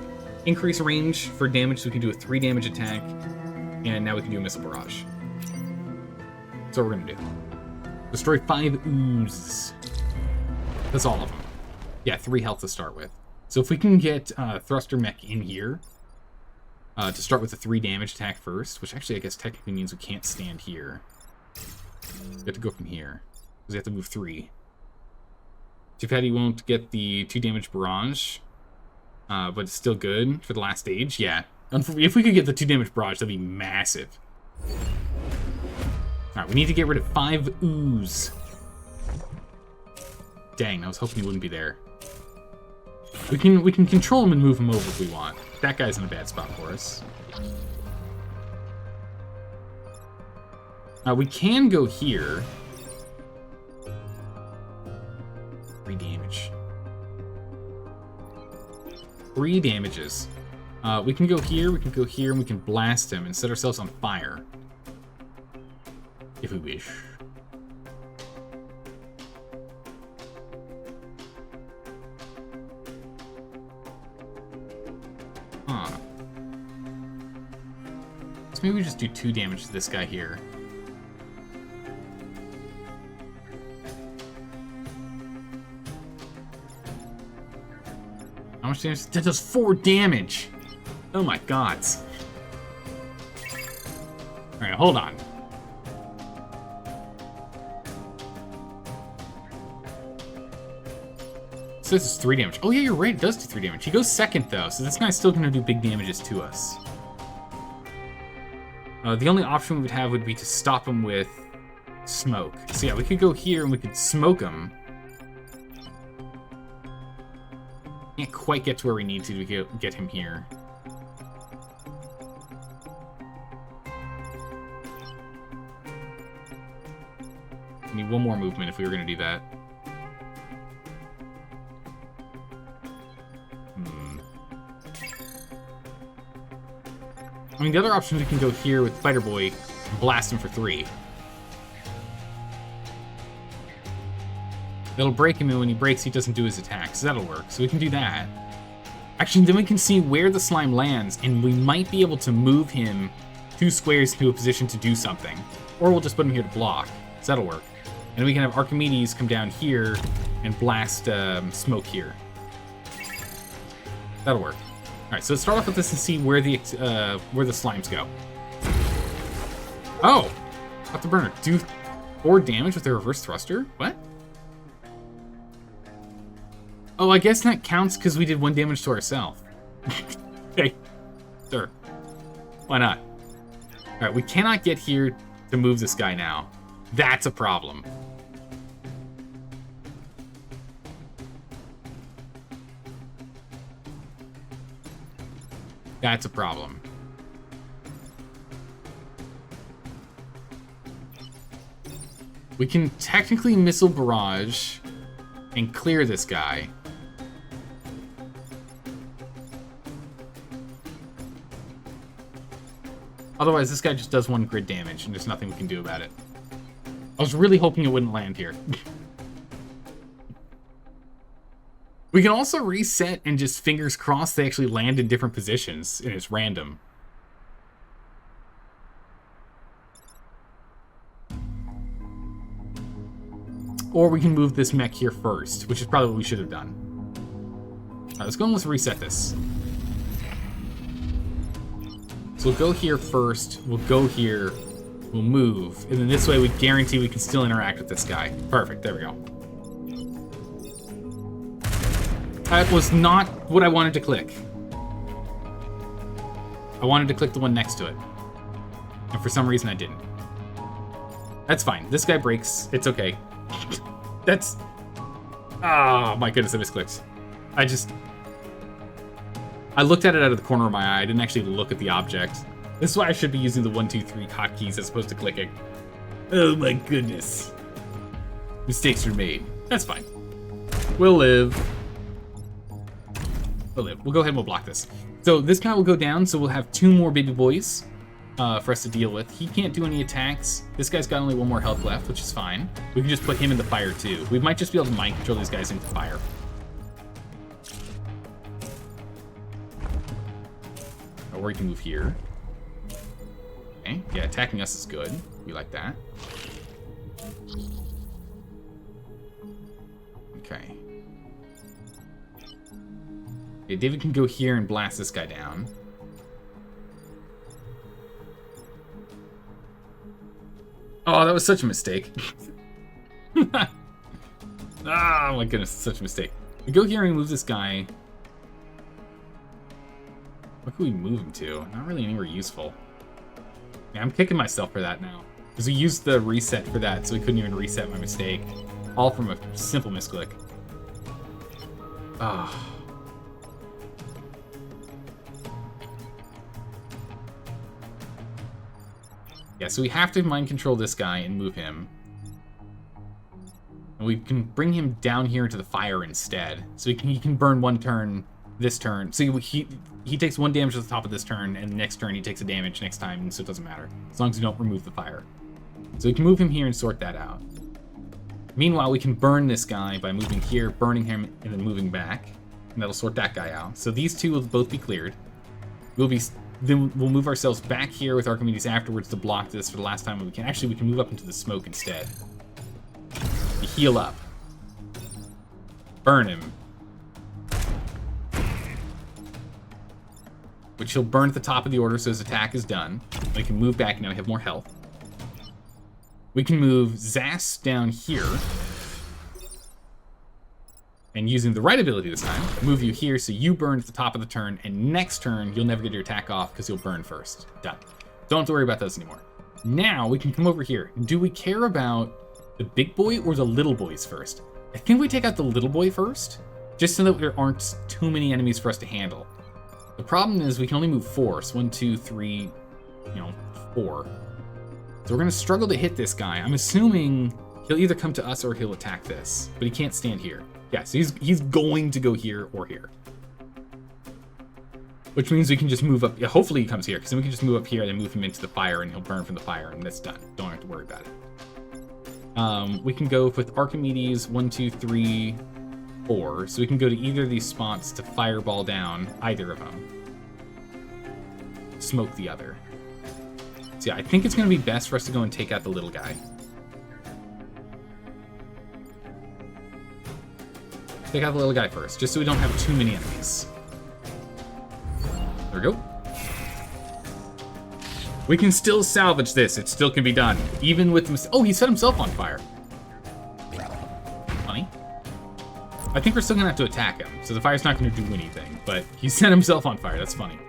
increased range for damage, so we can do a 3 damage attack. And now we can do a Missile Barrage. That's what we're going to do. Destroy 5 oozes. That's all of them. Yeah, 3 health to start with. So if we can get Thruster Mech in here, to start with a 3 damage attack first, which actually I guess technically means we can't stand here. We have to go from here, because we have to move 3. Chief Patty won't get the 2 damage barrage, but it's still good for the last stage. Yeah, if we could get the 2 damage barrage, that'd be massive. Alright, we need to get rid of 5 ooze. Dang, I was hoping he wouldn't be there. We can control him and move him over if we want. That guy's in a bad spot for us. We can go here. 3 damage. 3 damages. We can go here, we can go here, and we can blast him and set ourselves on fire. If we wish. Huh. So maybe we just do 2 damage to this guy here. How much damage? That does 4 damage! Oh my god. Alright, hold on. So this is 3 damage. Oh yeah, you're right, it does do 3 damage. He goes second though, so this guy's still gonna do big damages to us. The only option we would have would be to stop him with smoke. So yeah, we could go here and we could smoke him. Can't quite get to where we need to get him here. We need 1 more movement if we were gonna do that. I mean, the other option, we can go here with Fighter Boy and blast him for 3. It'll break him, and when he breaks, he doesn't do his attack, so that'll work. So we can do that. Actually, then we can see where the slime lands, and we might be able to move him 2 squares to a position to do something. Or we'll just put him here to block, so that'll work. And we can have Archimedes come down here and blast smoke here. That'll work. Alright, so let's start off with this and see where the slimes go. Oh! Off the burner. Do 4 damage with the reverse thruster? What? Oh, I guess that counts because we did 1 damage to ourselves. Okay. Sure. Why not? Alright, we cannot get here to move this guy now. That's a problem. That's a problem. We can technically missile barrage and clear this guy. Otherwise, this guy just does 1 grid damage, and there's nothing we can do about it. I was really hoping it wouldn't land here. We can also reset and just fingers crossed they actually land in different positions, and it's random. or we can move this mech here first, which is probably what we should have done. Alright, let's go and let's reset this. So we'll go here first, we'll go here, we'll move, and then this way we guarantee we can still interact with this guy. Perfect, there we go. That was not what I wanted to click. I wanted to click the one next to it. And for some reason I didn't. That's fine. This guy breaks. It's okay. That's... Oh my goodness, I misclicked. I looked at it out of the corner of my eye. I didn't actually look at the object. This is why I should be using the 1, 2, 3 hotkeys as opposed to clicking. Oh my goodness. Mistakes are made. That's fine. We'll live. We'll live. We'll go ahead and we'll block this. So this guy will go down, so we'll have 2 more baby boys for us to deal with. He can't do any attacks. This guy's got only 1 more health left, which is fine. We can just put him in the fire too. We might just be able to mind control these guys into fire. Or we can move here. Okay, yeah, attacking us is good. We like that. Okay. Okay, David can go here and blast this guy down. Oh, that was such a mistake. Ah, my goodness, such a mistake. We go here and move this guy. What can we move him to? Not really anywhere useful. Yeah, I'm kicking myself for that now. Because we used the reset for that, so we couldn't even reset my mistake. All from a simple misclick. Ah. Yeah, so we have to mind control this guy and move him. And we can bring him down here into the fire instead. So he can burn 1 turn this turn. So he takes 1 damage at the top of this turn, and the next turn he takes a damage next time, so it doesn't matter. As long as you don't remove the fire. So we can move him here and sort that out. Meanwhile, we can burn this guy by moving here, burning him, and then moving back. And that'll sort that guy out. So these 2 will both be cleared. Then we'll move ourselves back here with Archimedes afterwards to block this for the last time we can. Actually, we can move up into the smoke instead. We heal up. Burn him. Which he'll burn at the top of the order, so his attack is done. We can move back now, we have more health. We can move Zas down here. And using the right ability this time, move you here so you burn at the top of the turn, and next turn, you'll never get your attack off because you'll burn first. Done. Don't have to worry about those anymore. Now, we can come over here. Do we care about the big boy or the little boys first? I think we take out the little boy first, just so that there aren't too many enemies for us to handle. The problem is we can only move 4, so 1, 2, 3, 4. So we're gonna struggle to hit this guy. I'm assuming he'll either come to us or he'll attack this, but he can't stand here. Yeah, so he's going to go here or here. Which means we can just move up. Yeah, hopefully he comes here, because then we can just move up here and then move him into the fire, and he'll burn from the fire, and that's done. Don't have to worry about it. We can go with Archimedes 1, 2, 3, 4. So we can go to either of these spots to fireball down either of them. Smoke the other. So yeah, I think it's going to be best for us to go and take out the little guy. Take out the little guy first, just so we don't have too many enemies. There we go. We can still salvage this. It still can be done. Even with... Oh, he set himself on fire. Funny. I think we're still going to have to attack him, so the fire's not going to do anything. But he set himself on fire. That's funny.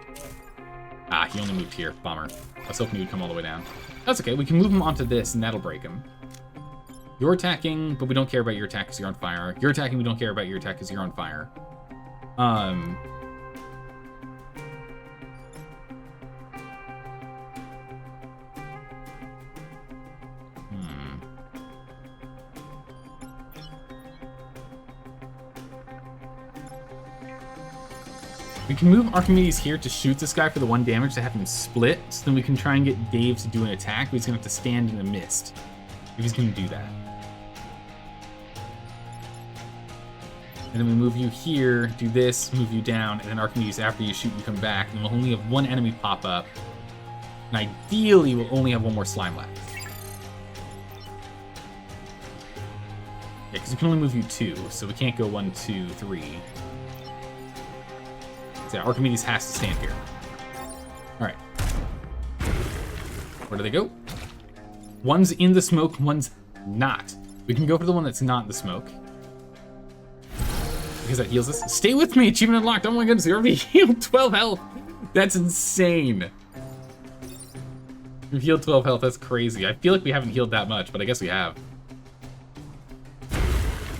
Ah, he only moved here. Bummer. I was hoping he would come all the way down. That's okay. We can move him onto this, and that'll break him. You're attacking, but we don't care about your attack because you're on fire. You're attacking, we don't care about your attack because you're on fire. We can move Archimedes here to shoot this guy for the 1 damage to have him split, so then we can try and get Dave to do an attack, but he's going to have to stand in a mist if he's going to do that. And then we move you here, do this, move you down, and then Archimedes, after you shoot, you come back, and we'll only have 1 enemy pop up. And ideally, we'll only have 1 more slime left. because you can only move you 2, so we can't go 1, 2, 3. So yeah, Archimedes has to stand here. Alright. Where do they go? One's in the smoke, one's not. We can go for the one that's not in the smoke. Because that heals us. Stay with me! Achievement unlocked! Oh my goodness, we already healed 12 health! That's insane! We've healed 12 health, that's crazy. I feel like we haven't healed that much, but I guess we have.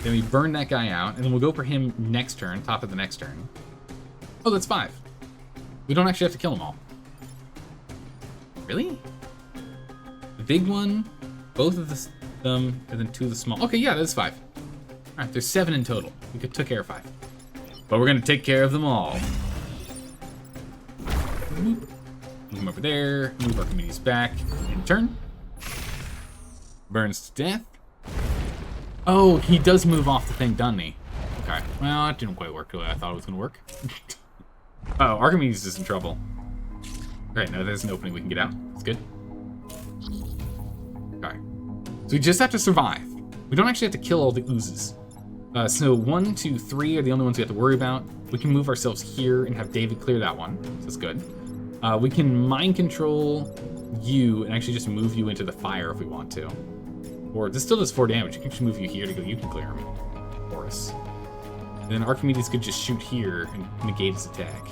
Then we burn that guy out, and then we'll go for him next turn, top of the next turn. Oh, that's 5. We don't actually have to kill them all. Really? The big one, both of them, and then 2 of the small. Okay, yeah, that's 5. Alright, there's 7 in total. We took care of 5. But we're gonna take care of them all. Move him over there, move Archimedes back, in turn. Burns to death. Oh, he does move off the thing, doesn't he? Okay, well, it didn't quite work the way I thought it was gonna work. Oh, Archimedes is in trouble. Alright, now there's an opening we can get out. That's good. Okay. So we just have to survive. We don't actually have to kill all the oozes. So 1, 2, 3 are the only ones we have to worry about. We can move ourselves here and have David clear that one. So that's good. We can mind control you and actually just move you into the fire if we want to. Or this still does 4 damage. You can just move you here to go. You can clear him for us. And then Archimedes could just shoot here and negate his attack.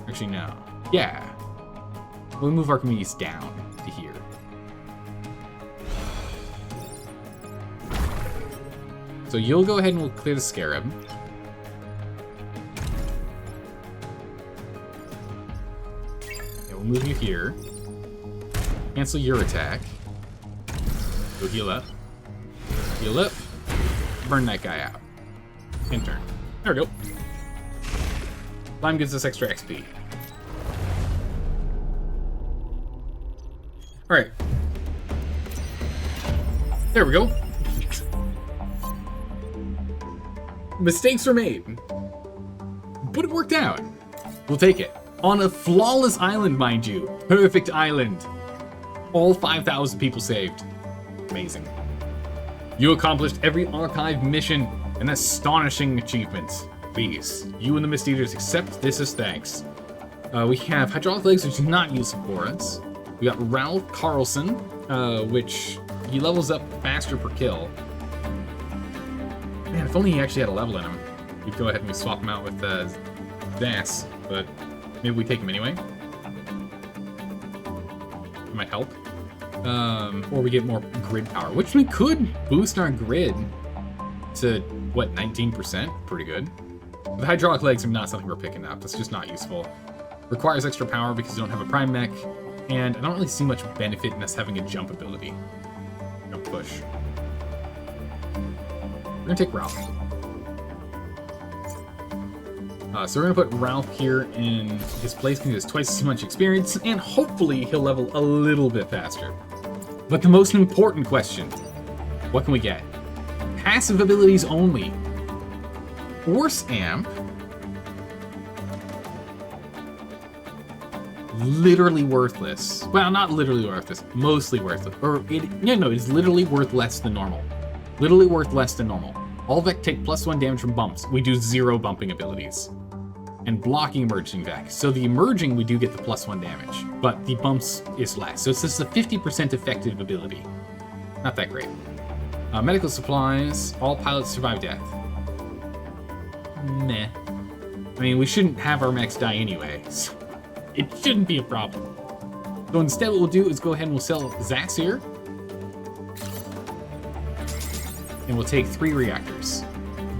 Actually, no. Yeah. We'll move Archimedes down to here. So you'll go ahead and we'll clear the Scarab. Yeah, we'll move you here. Cancel your attack. Go heal up. Heal up. Burn that guy out. End turn. There we go. Slime gives us extra XP. Alright. There we go. Mistakes were made. But it worked out. We'll take it. On a flawless island, mind you. Perfect island. All 5,000 people saved. Amazing. You accomplished every archive mission, an astonishing achievement. Please, you and the Mist Eaters accept this as thanks. We have Hydraulic Legs, which is not useful for us. We got Ralph Carlson, which he levels up faster per kill. Man, if only he actually had a level in him. We'd go ahead and we swap him out with Das, but maybe we take him anyway. It might help. Or we get more grid power, which we could boost our grid to, what, 19%? Pretty good. The Hydraulic Legs are not something we're picking up. That's just not useful. Requires extra power because you don't have a Prime Mech, and I don't really see much benefit in us having a jump ability. Jump push. We're gonna take Ralph. So we're gonna put Ralph here in his place because he has twice as much experience, and hopefully he'll level a little bit faster. But the most important question, what can we get? Passive abilities only. Force Amp. Literally worthless. Well, not literally worthless, mostly worthless. It's literally worth less than normal. Literally worth less than normal. All Vec take +1 damage from bumps. We do 0 bumping abilities. And blocking emerging Vec. So the emerging, we do get the +1 damage, but the bumps is less. So it's just a 50% effective ability. Not that great. Medical supplies. All pilots survive death. Meh. I mean, we shouldn't have our mechs die anyway, so it shouldn't be a problem. So instead what we'll do is go ahead and we'll sell Zats here. And we'll take 3 reactors.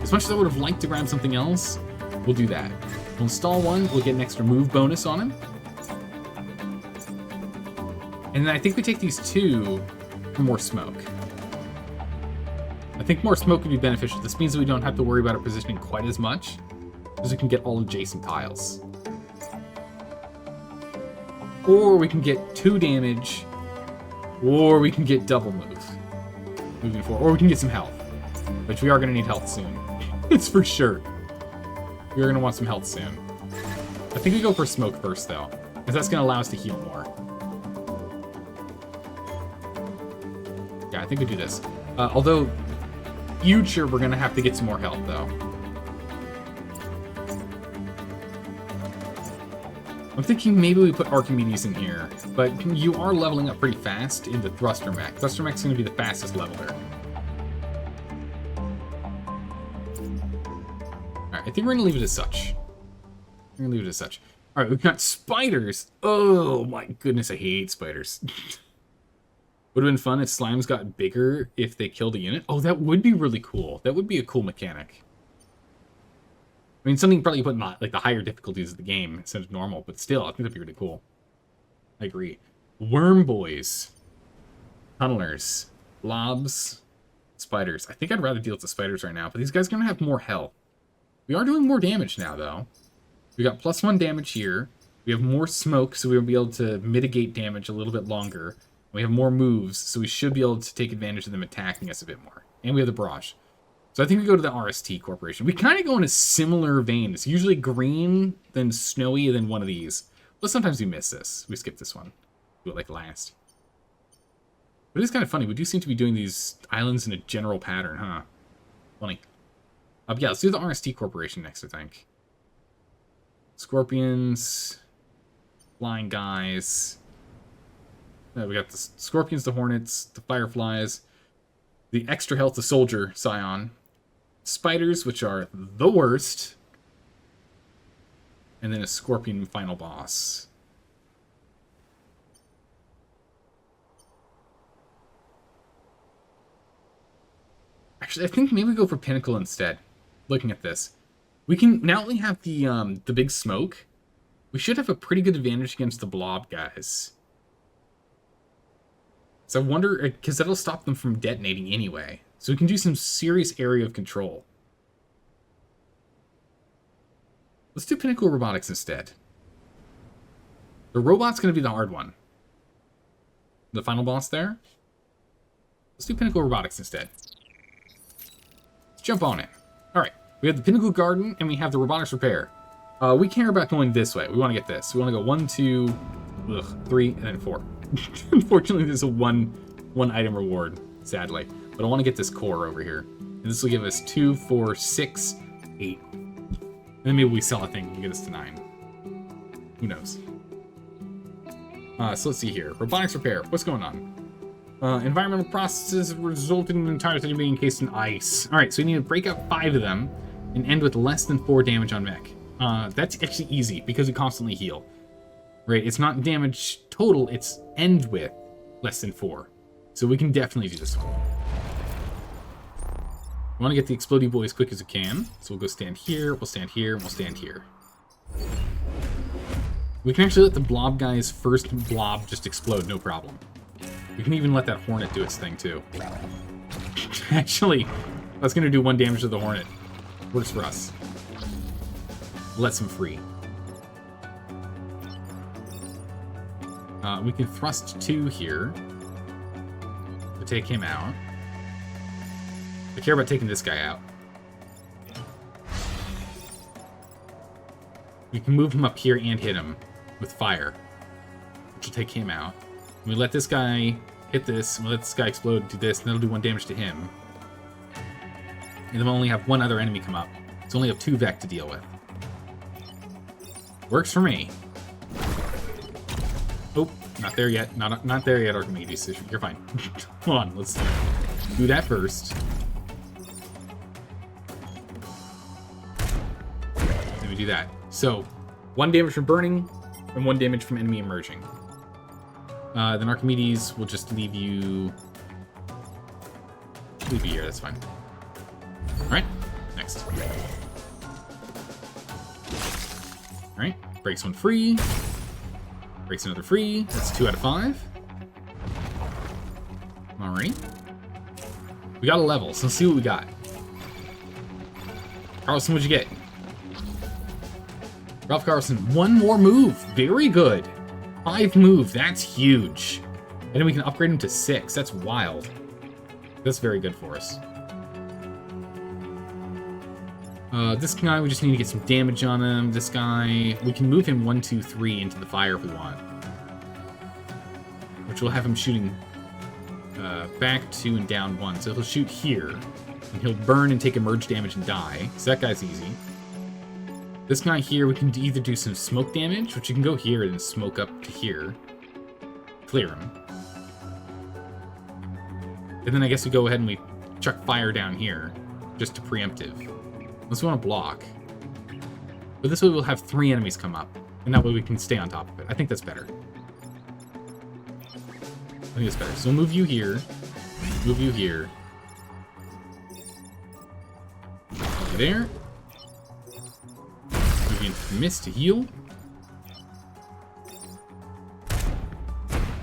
As much as I would have liked to grab something else, we'll do that. We'll install one, we'll get an extra move bonus on him. And then I think we take these 2 for more smoke. I think more smoke would be beneficial. This means that we don't have to worry about our positioning quite as much, because we can get all adjacent tiles. Or we can get 2 damage, or we can get double move moving forward, or we can get some health, which we are going to need health soon. It's for sure. We're going to want some health soon. I think we go for smoke first, though, because that's going to allow us to heal more. Yeah, Okay, I think we do this. Although, future, we're going to have to get some more health, though. I'm thinking maybe we put Archimedes in here, but you are leveling up pretty fast in the Thruster Mech. Thruster Mech's going to be the fastest leveler. Alright, I think we're going to leave it as such. We're going to leave it as such. Alright, we've got spiders. Oh my goodness, I hate spiders. Would have been fun if slimes got bigger if they killed a unit. Oh, that would be really cool. That would be a cool mechanic. I mean, something probably put in like the higher difficulties of the game instead of normal, but still, I think that'd be really cool. I agree. Worm boys, tunnelers, blobs, spiders. I think I'd rather deal with the spiders right now, but these guys are gonna have more health. We are doing more damage now, though. We got +1 damage here. We have more smoke, so we'll be able to mitigate damage a little bit longer. We have more moves, so we should be able to take advantage of them attacking us a bit more. And we have the barrage. So I think we go to the RST Corporation. We kind of go in a similar vein. It's usually green, then snowy, then one of these. But sometimes we miss this. We skip this one. Do it like last. But it is kind of funny. We do seem to be doing these islands in a general pattern, huh? Funny. Yeah, let's do the RST Corporation next, I think. Scorpions. Flying guys. We got the Scorpions, the Hornets, the Fireflies. The extra health, the Soldier, Scion. Spiders, which are the worst. And then a Scorpion final boss. Actually, I think maybe we go for Pinnacle instead. Looking at this. We can now only have the big smoke. We should have a pretty good advantage against the blob guys. So I wonder, because that'll stop them from detonating anyway. So we can do some serious area of control. Let's do Pinnacle Robotics instead. The robot's going to be the hard one. The final boss there. Let's do Pinnacle Robotics instead. Let's jump on it. Alright, we have the Pinnacle Garden, and we have the Robotics Repair. We care about going this way. We want to get this. We want to go 1, 2, 3, and then 4. Unfortunately, there's a one item reward, sadly. But I want to get this core over here. And this will give us 2, 4, 6, 8. And then maybe we sell a thing and get us to 9. Who knows? So let's see here. Robotics Repair. What's going on? Environmental processes resulted in the entire city being encased in ice. Alright, so we need to break out 5 of them and end with less than 4 damage on mech. That's actually easy because we constantly heal. Right, it's not damage total, it's end with less than 4. So we can definitely do this one. We want to get the explodey boy as quick as we can. So we'll go stand here, we'll stand here, and we'll stand here. We can actually let the blob guy's first blob just explode, no problem. We can even let that hornet do its thing too. Actually, that's going to do 1 damage to the hornet. Works for us. Lets him free. We can thrust 2 here to take him out. I care about taking this guy out. We can move him up here and hit him with fire, which will take him out. We let this guy hit this, and we let this guy explode, do this, and that'll do 1 damage to him. And then we'll only have 1 other enemy come up. So only have 2 Vec to deal with. Works for me. Oh, not there yet. Not there yet, Archimedes. You're fine. Hold on, let's do that first. Then we do that. So, 1 damage from burning, and 1 damage from enemy emerging. Then Archimedes will just leave you here, that's fine. Alright, next. Alright, breaks 1 free. Breaks another free. That's 2 out of 5. Alright. We got a level, so let's see what we got. Carlson, what'd you get? Ralph Carlson, 1 more move. Very good. 5 move, that's huge. And then we can upgrade him to 6. That's wild. That's very good for us. This guy, we just need to get some damage on him. This guy, we can move him 1, 2, 3 into the fire if we want. Which will have him shooting back 2 and down 1. So he'll shoot here, and he'll burn and take emerge damage and die. So that guy's easy. This guy here, we can either do some smoke damage, which you can go here and smoke up to here. Clear him. And then I guess we go ahead and we chuck fire down here, just to preemptive. Unless we want to block. But this way we'll have 3 enemies come up, and that way we can stay on top of it. I think that's better. I think that's better. So we'll move you here. Move you here. Over there. Move you into the mist to heal.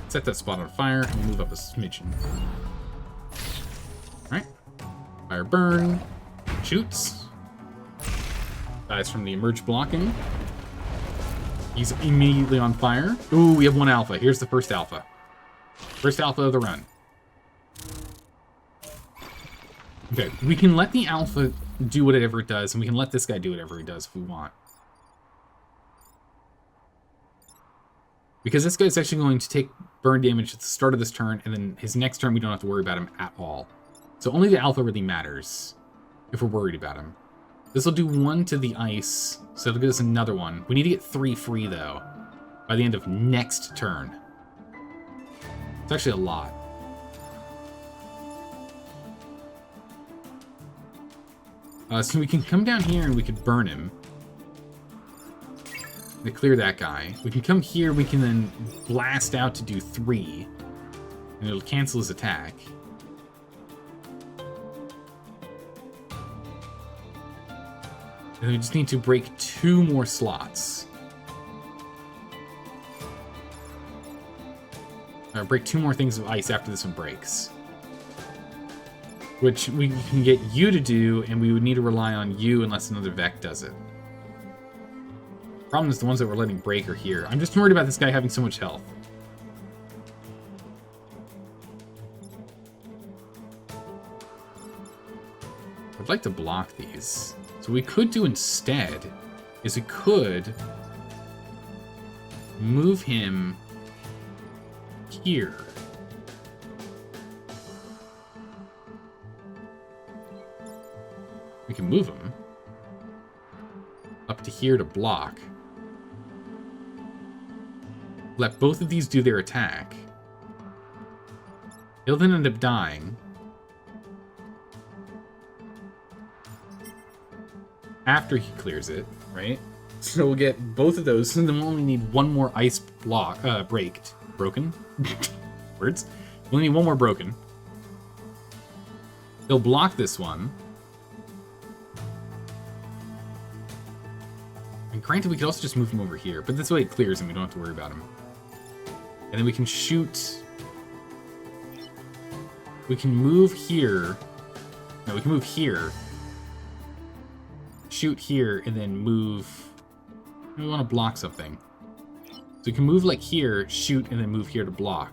Set that spot on fire and move up a smidgen. Alright. Fire burn. Shoots. Dies from the emerge blocking. He's immediately on fire. Ooh, we have 1 alpha. Here's the first alpha. First alpha of the run. Okay, we can let the alpha do whatever it does, and we can let this guy do whatever he does if we want. Because this guy's actually going to take burn damage at the start of this turn, and then his next turn we don't have to worry about him at all. So only the alpha really matters if we're worried about him. This will do 1 to the ice, so it'll give us another one. We need to get 3 free, though, by the end of next turn. It's actually a lot. So we can come down here and we could burn him. To clear that guy. We can come here, we can then blast out to do 3. And it'll cancel his attack. And we just need to break 2 more slots. Or break 2 more things of ice after this one breaks. Which we can get you to do, and we would need to rely on you unless another Vec does it. Problem is the ones that we're letting break are here. I'm just worried about this guy having so much health. I'd like to block these. So what we could do instead is we could move him here. We can move him up to here to block. Let both of these do their attack. He'll then end up dying. After he clears it, right? So we'll get both of those, and then we'll only need 1 more ice block, broken? Words? We'll need 1 more broken. He'll block this one. And granted, we could also just move him over here, but this way it clears and we don't have to worry about him. And then we can shoot... We can move here. No, we can move here. Shoot here, and then move... We want to block something. So we can move like here, shoot, and then move here to block.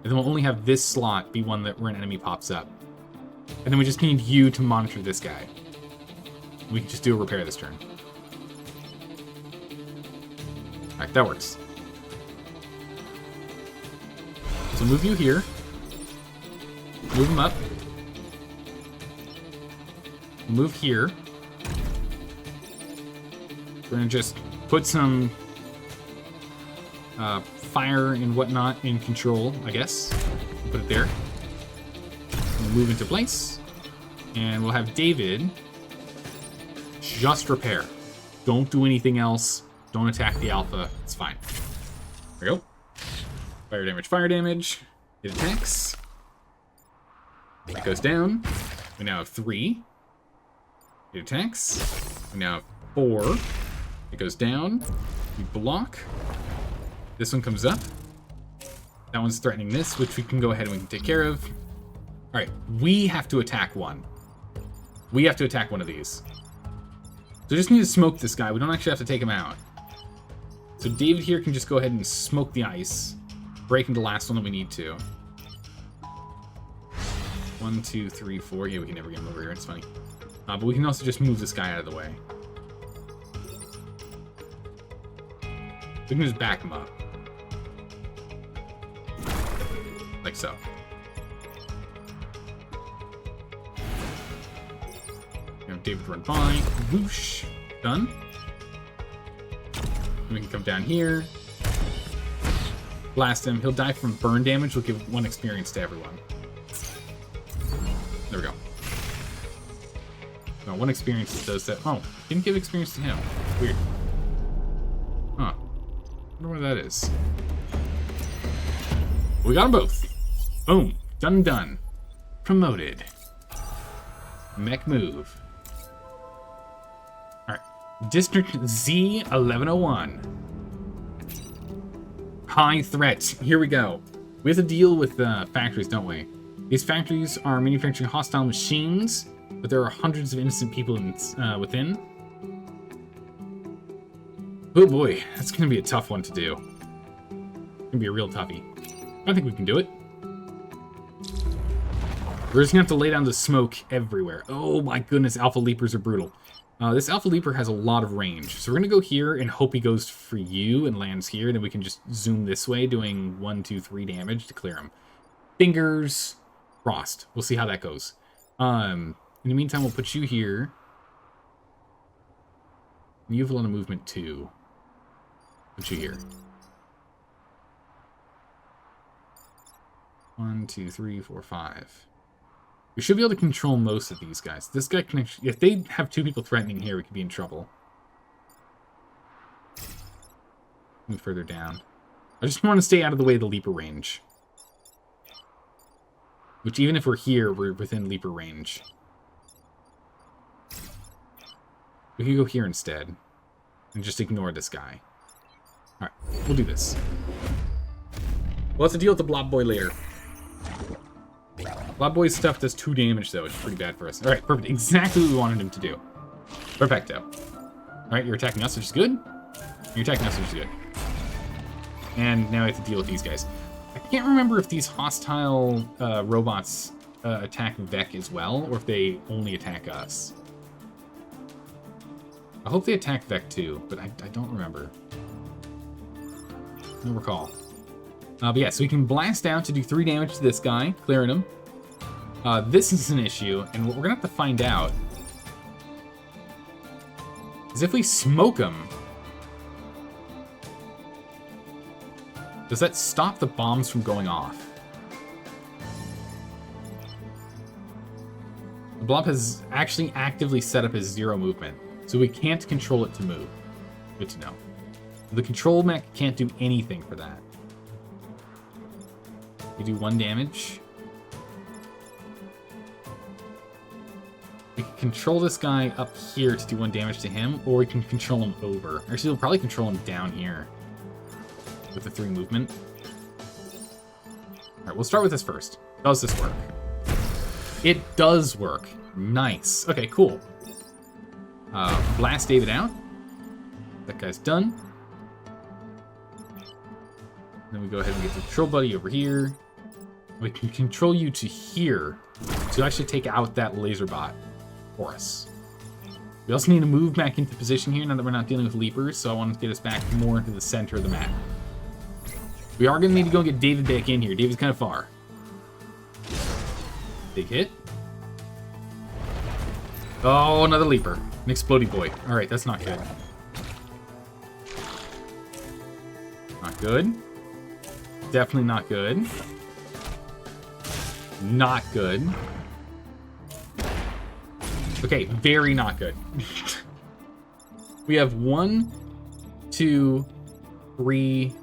And then we'll only have this slot be one where an enemy pops up. And then we just need you to monitor this guy. We can just do a repair this turn. Alright, that works. So move you here. Move him up. Move here. We're gonna just put some fire and whatnot in control, I guess. Put it there. We'll move into place. And we'll have David just repair. Don't do anything else. Don't attack the alpha. It's fine. There we go. Fire damage, fire damage. It attacks. It goes down. We now have 3. It attacks. We now have 4. It goes down. We block. This one comes up. That one's threatening this, which we can go ahead and we can take care of. Alright, we have to attack one. We have to attack one of these. So we just need to smoke this guy. We don't actually have to take him out. So David here can just go ahead and smoke the ice. Break into the last one that we need to. 1, 2, 3, 4. Yeah, we can never get him over here. It's funny. But we can also just move this guy out of the way. We can just back him up. Like so. David run by. Whoosh. Done. And we can come down here. Blast him. He'll die from burn damage. We'll give 1 experience to everyone. There we go. No, 1 experience does that. Oh, didn't give experience to him. Weird. Huh. I wonder why that is. We got them both. Boom. Done, done. Promoted. Mech move. Alright. District Z1101. High threat. Here we go. We have to deal with factories, don't we? These factories are manufacturing hostile machines, but there are hundreds of innocent people within. Oh boy, that's going to be a tough one to do. It's going to be a real toughie. I think we can do it. We're just going to have to lay down the smoke everywhere. Oh my goodness, Alpha Leapers are brutal. This Alpha Leaper has a lot of range. So we're going to go here and hope he goes for you and lands here. Then we can just zoom this way, doing 1, 2, 3 damage to clear him. Fingers crossed. We'll see how that goes. In the meantime, we'll put you here. You have a lot of movement too. Put you here. 1, 2, 3, 4, 5. We should be able to control most of these guys. This guy can actually, if they have 2 people threatening here, we could be in trouble. Move further down. I just want to stay out of the way of the Leaper range. Which, even if we're here, we're within Leaper range. We can go here instead. And just ignore this guy. Alright, we'll do this. We'll have to deal with the Blob Boy later. Blob Boy's stuff does 2 damage, though, which is pretty bad for us. Alright, perfect. Exactly what we wanted him to do. Perfecto. Alright, you're attacking us, which is good. You're attacking us, which is good. And now we have to deal with these guys. I can't remember if these hostile robots attack Vec as well, or if they only attack us. I hope they attack Vec too, but I don't remember. No recall. But yeah, so we can blast out to do 3 damage to this guy, clearing him. This is an issue, and what we're gonna have to find out is if we smoke him, does that stop the bombs from going off? The blob has actually actively set up his 0 movement, so we can't control it to move. Good to know. The control mech can't do anything for that. We do 1 damage. We can control this guy up here to do 1 damage to him, or we can control him over. Actually, we'll probably control him down here with the 3 movement. Alright, we'll start with this first. Does this work? It does work. Nice. Okay, cool. Blast David out. That guy's done. Then we go ahead and get the control buddy over here. We can control you to here to actually take out that laser bot for us. We also need to move back into position here now that we're not dealing with Leapers, so I want to get us back more into the center of the map. We are going to need to go get David back in here. David's kind of far. Big hit. Oh, another Leaper. An Explodey Boy. Alright, that's not good. Not good. Definitely not good. Not good. Okay, very not good. We have 1, 2, 3,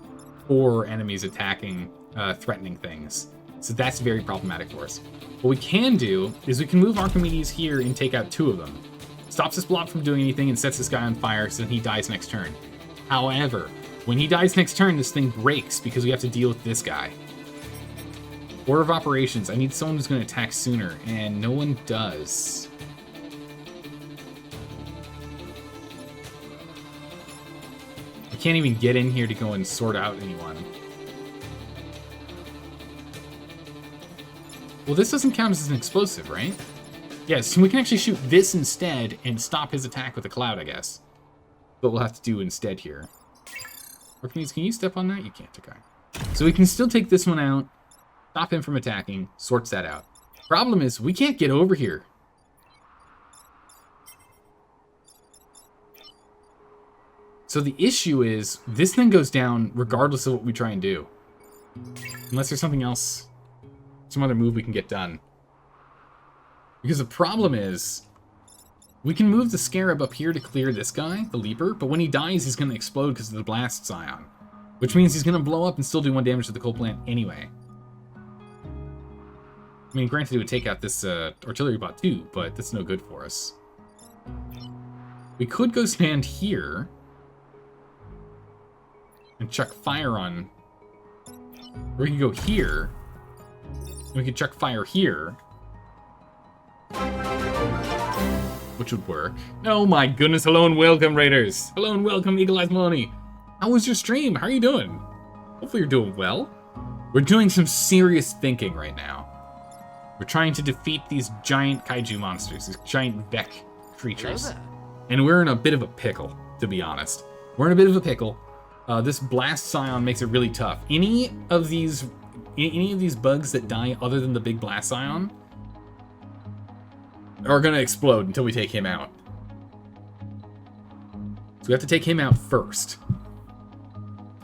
4 enemies attacking, threatening things. So that's very problematic for us. What we can do is we can move Archimedes here and take out 2 of them. Stops this blob from doing anything and sets this guy on fire so then he dies next turn. However, when he dies next turn, this thing breaks because we have to deal with this guy. Order of operations. I need someone who's going to attack sooner, and no one does. I can't even get in here to go and sort out anyone. Well, this doesn't count as an explosive, right? Yes, so we can actually shoot this instead and stop his attack with a cloud, I guess. But we'll have to do instead here. Archimedes, can you step on that? You can't, okay. So we can still take this one out, stop him from attacking, sorts that out. Problem is, we can't get over here. So the issue is, this thing goes down regardless of what we try and do. Unless there's something else, some other move we can get done. Because the problem is, we can move the Scarab up here to clear this guy, the Leaper, but when he dies, he's going to explode because of the Blast Scion. Which means he's going to blow up and still do 1 damage to the coal plant anyway. I mean, granted, it would take out this artillery bot too, but that's no good for us. We could go stand here and chuck fire on... Or we could go here, and we could chuck fire here. Which would work. Oh my goodness, hello and welcome, Raiders! Hello and welcome, Eagle Eyes Maloney! How was your stream? How are you doing? Hopefully you're doing well. We're doing some serious thinking right now. We're trying to defeat these giant kaiju monsters, these giant Vek creatures. And we're in a bit of a pickle, to be honest. We're in a bit of a pickle. This Blast Scion makes it really tough. Any of these bugs that die other than the big Blast Scion are gonna explode until we take him out. So we have to take him out first.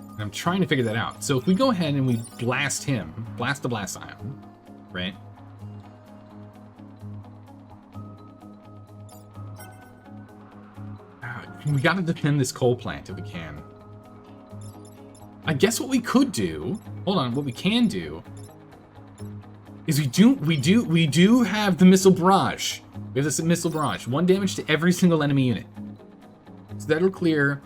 And I'm trying to figure that out. So if we go ahead and we blast him, blast the Blast Scion, right? We gotta defend this coal plant if we can. I guess what we could do, hold on, what we can do is we do have the missile barrage. We have this missile barrage. 1 damage to every single enemy unit. So that'll clear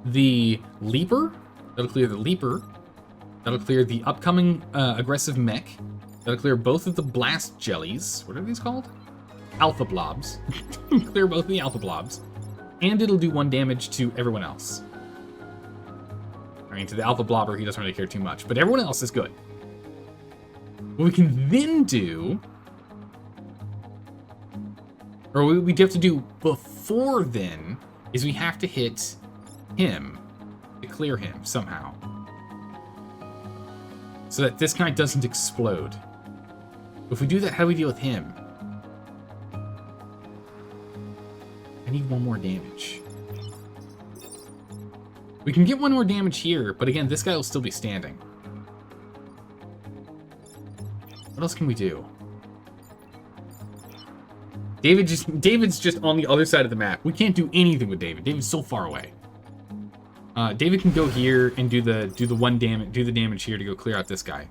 the Leaper. That'll clear the Leaper. That'll clear the upcoming aggressive mech. That'll clear both of the blast jellies. What are these called? Alpha blobs. Clear both of the alpha blobs. And it'll do 1 damage to everyone else. I mean, to the alpha blobber, he doesn't really care too much. But everyone else is good. What we can then do, or what we have to do before then, is we have to hit him to clear him somehow. So that this guy doesn't explode. If we do that, how do we deal with him? I need 1 more damage. We can get 1 more damage here, but again, this guy will still be standing. What else can we do? David's just on the other side of the map. We can't do anything with David. David's so far away. David can go here and do the damage here to go clear out this guy.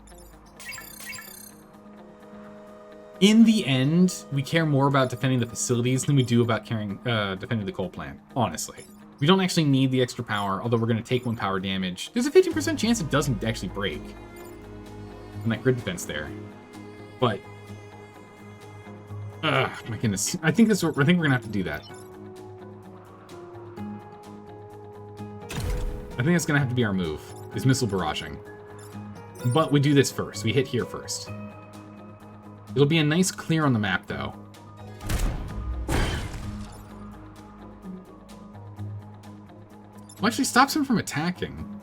In the end, we care more about defending the facilities than we do about defending the coal plant, honestly. We don't actually need the extra power, although we're going to take 1 power damage. There's a 50% chance it doesn't actually break from that grid defense there. But, my goodness. I think we're going to have to do that. I think that's going to have to be our move, is missile barraging. But we do this first. We hit here first. It'll be a nice clear on the map, though. Well, actually stops him from attacking.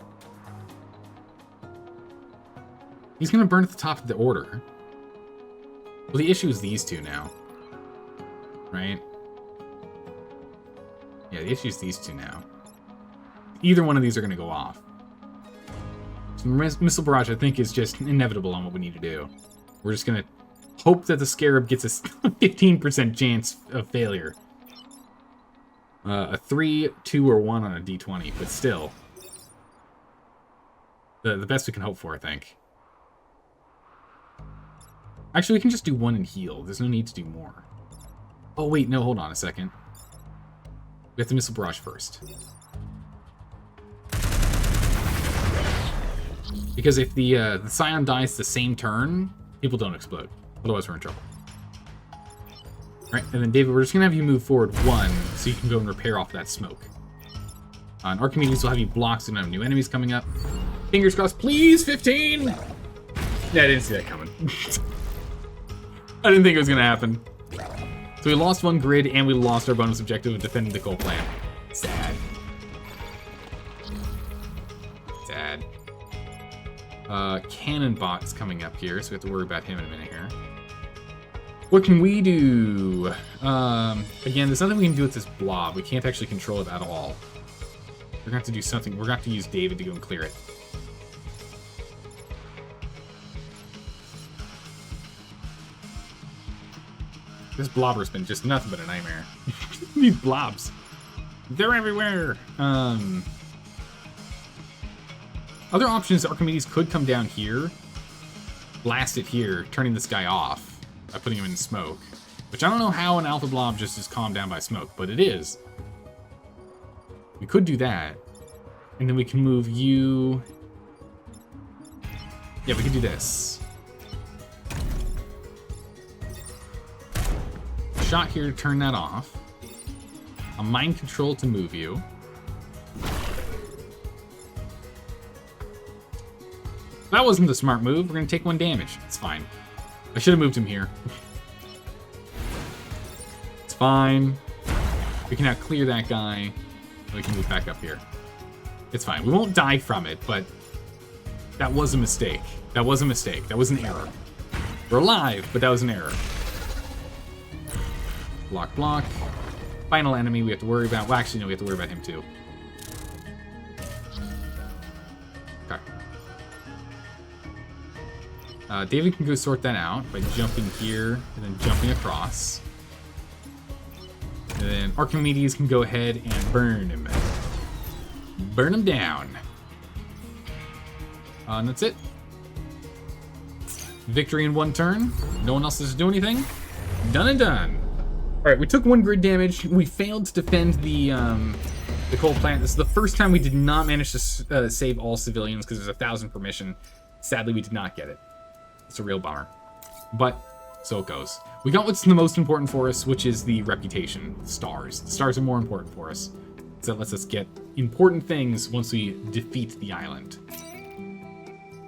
He's going to burn at the top of the order. Well, the issue is these two now. Right? Yeah, the issue is these two now. Either one of these are going to go off. So missile barrage, I think, is just inevitable on what we need to do. We're just going to hope that the Scarab gets a 15% chance of failure. A 3, 2, or 1 on a d20, but still. The best we can hope for, I think. Actually, we can just do 1 and heal. There's no need to do more. Oh, wait, no, hold on a second. We have to missile barrage first. Because if the Scion dies the same turn, people don't explode. Otherwise, we're in trouble. Alright, and then David, we're just going to have you move forward 1 so you can go and repair off that smoke. And Archimedes will have you block so you don't have new enemies coming up. Fingers crossed, please, 15! Yeah, I didn't see that coming. I didn't think it was going to happen. So we lost 1 grid and we lost our bonus objective of defending the coal plant. Sad. Sad. Cannon bot's coming up here, so we have to worry about him in a minute here. What can we do? Again, there's nothing we can do with this blob. We can't actually control it at all. We're going to have to do something. We're going to have to use David to go and clear it. This blobber's been just nothing but a nightmare. These blobs. They're everywhere. Other options, Archimedes could come down here, blast it here, turning this guy off by putting him in smoke. Which I don't know how an alpha blob just is calmed down by smoke, but it is. We could do that. And then we can move you... Yeah, we can do this. Shot here to turn that off. A mind control to move you. That wasn't the smart move. We're going to take 1 damage. It's fine. I should have moved him here. It's fine. We can now clear that guy. We can move back up here. It's fine. We won't die from it, but that was a mistake. That was a mistake. That was an error. We're alive, but that was an error. Block, block. Final enemy we have to worry about. Well, actually, no, we have to worry about him too. Okay. David can go sort that out by jumping here and then jumping across. And then Archimedes can go ahead and burn him. Burn him down. And that's it. Victory in 1 turn. No one else has to do anything. Done and done. Alright, we took 1 grid damage. We failed to defend the coal plant. This is the first time we did not manage to save all civilians because there's 1,000 per mission. Sadly, we did not get it. It's a real bummer. But so it goes. We got what's the most important for us, which is the reputation. Stars. The stars are more important for us. So that lets us get important things once we defeat the island.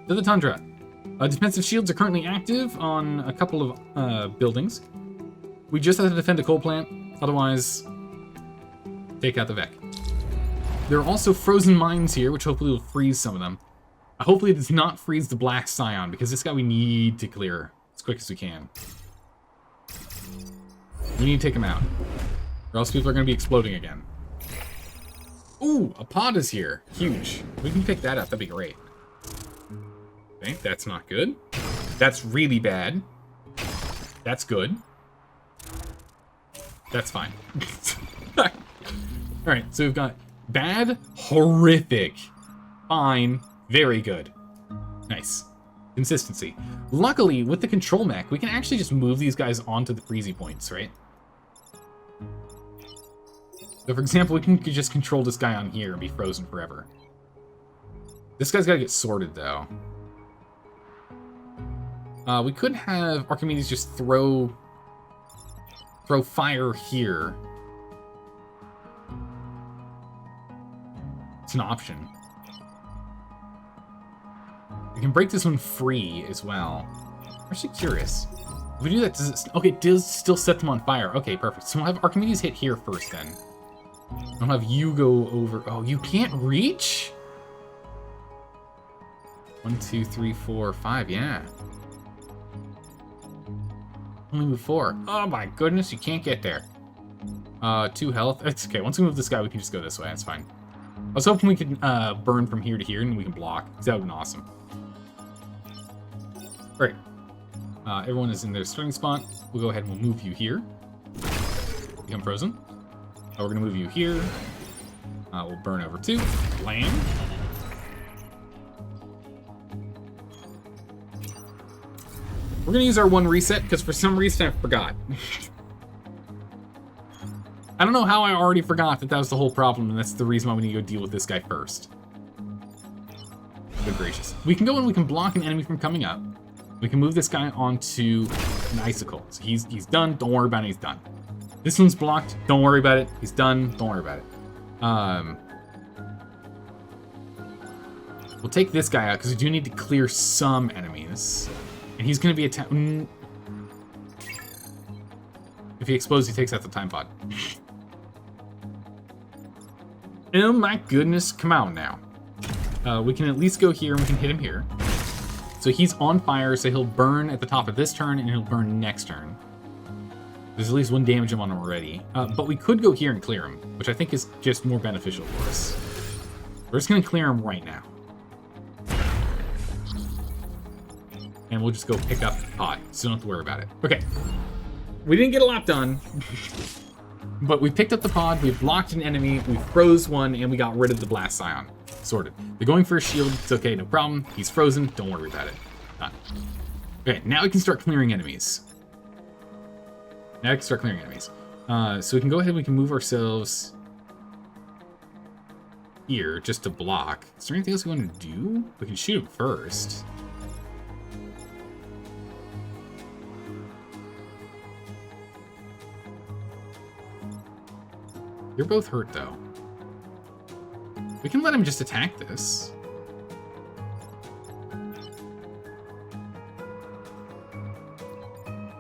To the tundra. Defensive shields are currently active on a couple of buildings. We just have to defend a coal plant, otherwise take out the Vec. There are also frozen mines here, which hopefully will freeze some of them. Hopefully it does not freeze the Black Scion, because this guy we need to clear as quick as we can. We need to take him out, or else people are going to be exploding again. Ooh, a pod is here. Huge. We can pick that up, that'd be great. Okay, that's not good. That's really bad. That's good. That's fine. Alright, so we've got bad, horrific, fine, very good. Nice. Consistency. Luckily, with the control mech, we can actually just move these guys onto the freezy points, right? So for example, we can just control this guy on here and be frozen forever. This guy's gotta get sorted, though. We could have Archimedes just throw fire here. It's an option. We can break this one free as well. I'm actually curious. If we do that, does it... Okay, it does still set them on fire. Okay, perfect. So we'll have Archimedes hit here first, then. I'll have you go over... Oh, you can't reach? 1, 2, 3, 4, 5, yeah. Only move 4. Oh my goodness, you can't get there. 2 health. It's okay. Once we move this guy, we can just go this way. That's fine. I was hoping we could burn from here to here and we can block. That would have been awesome. Great. Everyone is in their starting spot. We'll go ahead and we'll move you here. Become frozen. We're going to move you here. We'll burn over 2. Land. We're going to use our 1 reset, because for some reason I forgot. I don't know how I already forgot that was the whole problem, and that's the reason why we need to go deal with this guy first. Good gracious. We can go and we can block an enemy from coming up. We can move this guy onto an icicle. So he's done. Don't worry about it. He's done. This one's blocked. Don't worry about it. He's done. Don't worry about it. We'll take this guy out, because we do need to clear some enemies. And he's going to be attacked. If he explodes, he takes out the time pod. Oh my goodness, come on now. We can at least go here and we can hit him here. So he's on fire, so he'll burn at the top of this turn and he'll burn next turn. There's at least 1 damage on him already. But we could go here and clear him, which I think is just more beneficial for us. We're just going to clear them right now. And we'll just go pick up the pod, so don't have to worry about it. Okay. We didn't get a lot done. But we picked up the pod, we blocked an enemy, we froze one, and we got rid of the blast scion. Sorted. They're going for a shield. It's okay, no problem. He's frozen. Don't worry about it. Done. Okay, now we can start clearing enemies. So we can go ahead, we can move ourselves here just to block. Is there anything else we want to do? We can shoot him first. You're both hurt, though. We can let him just attack this.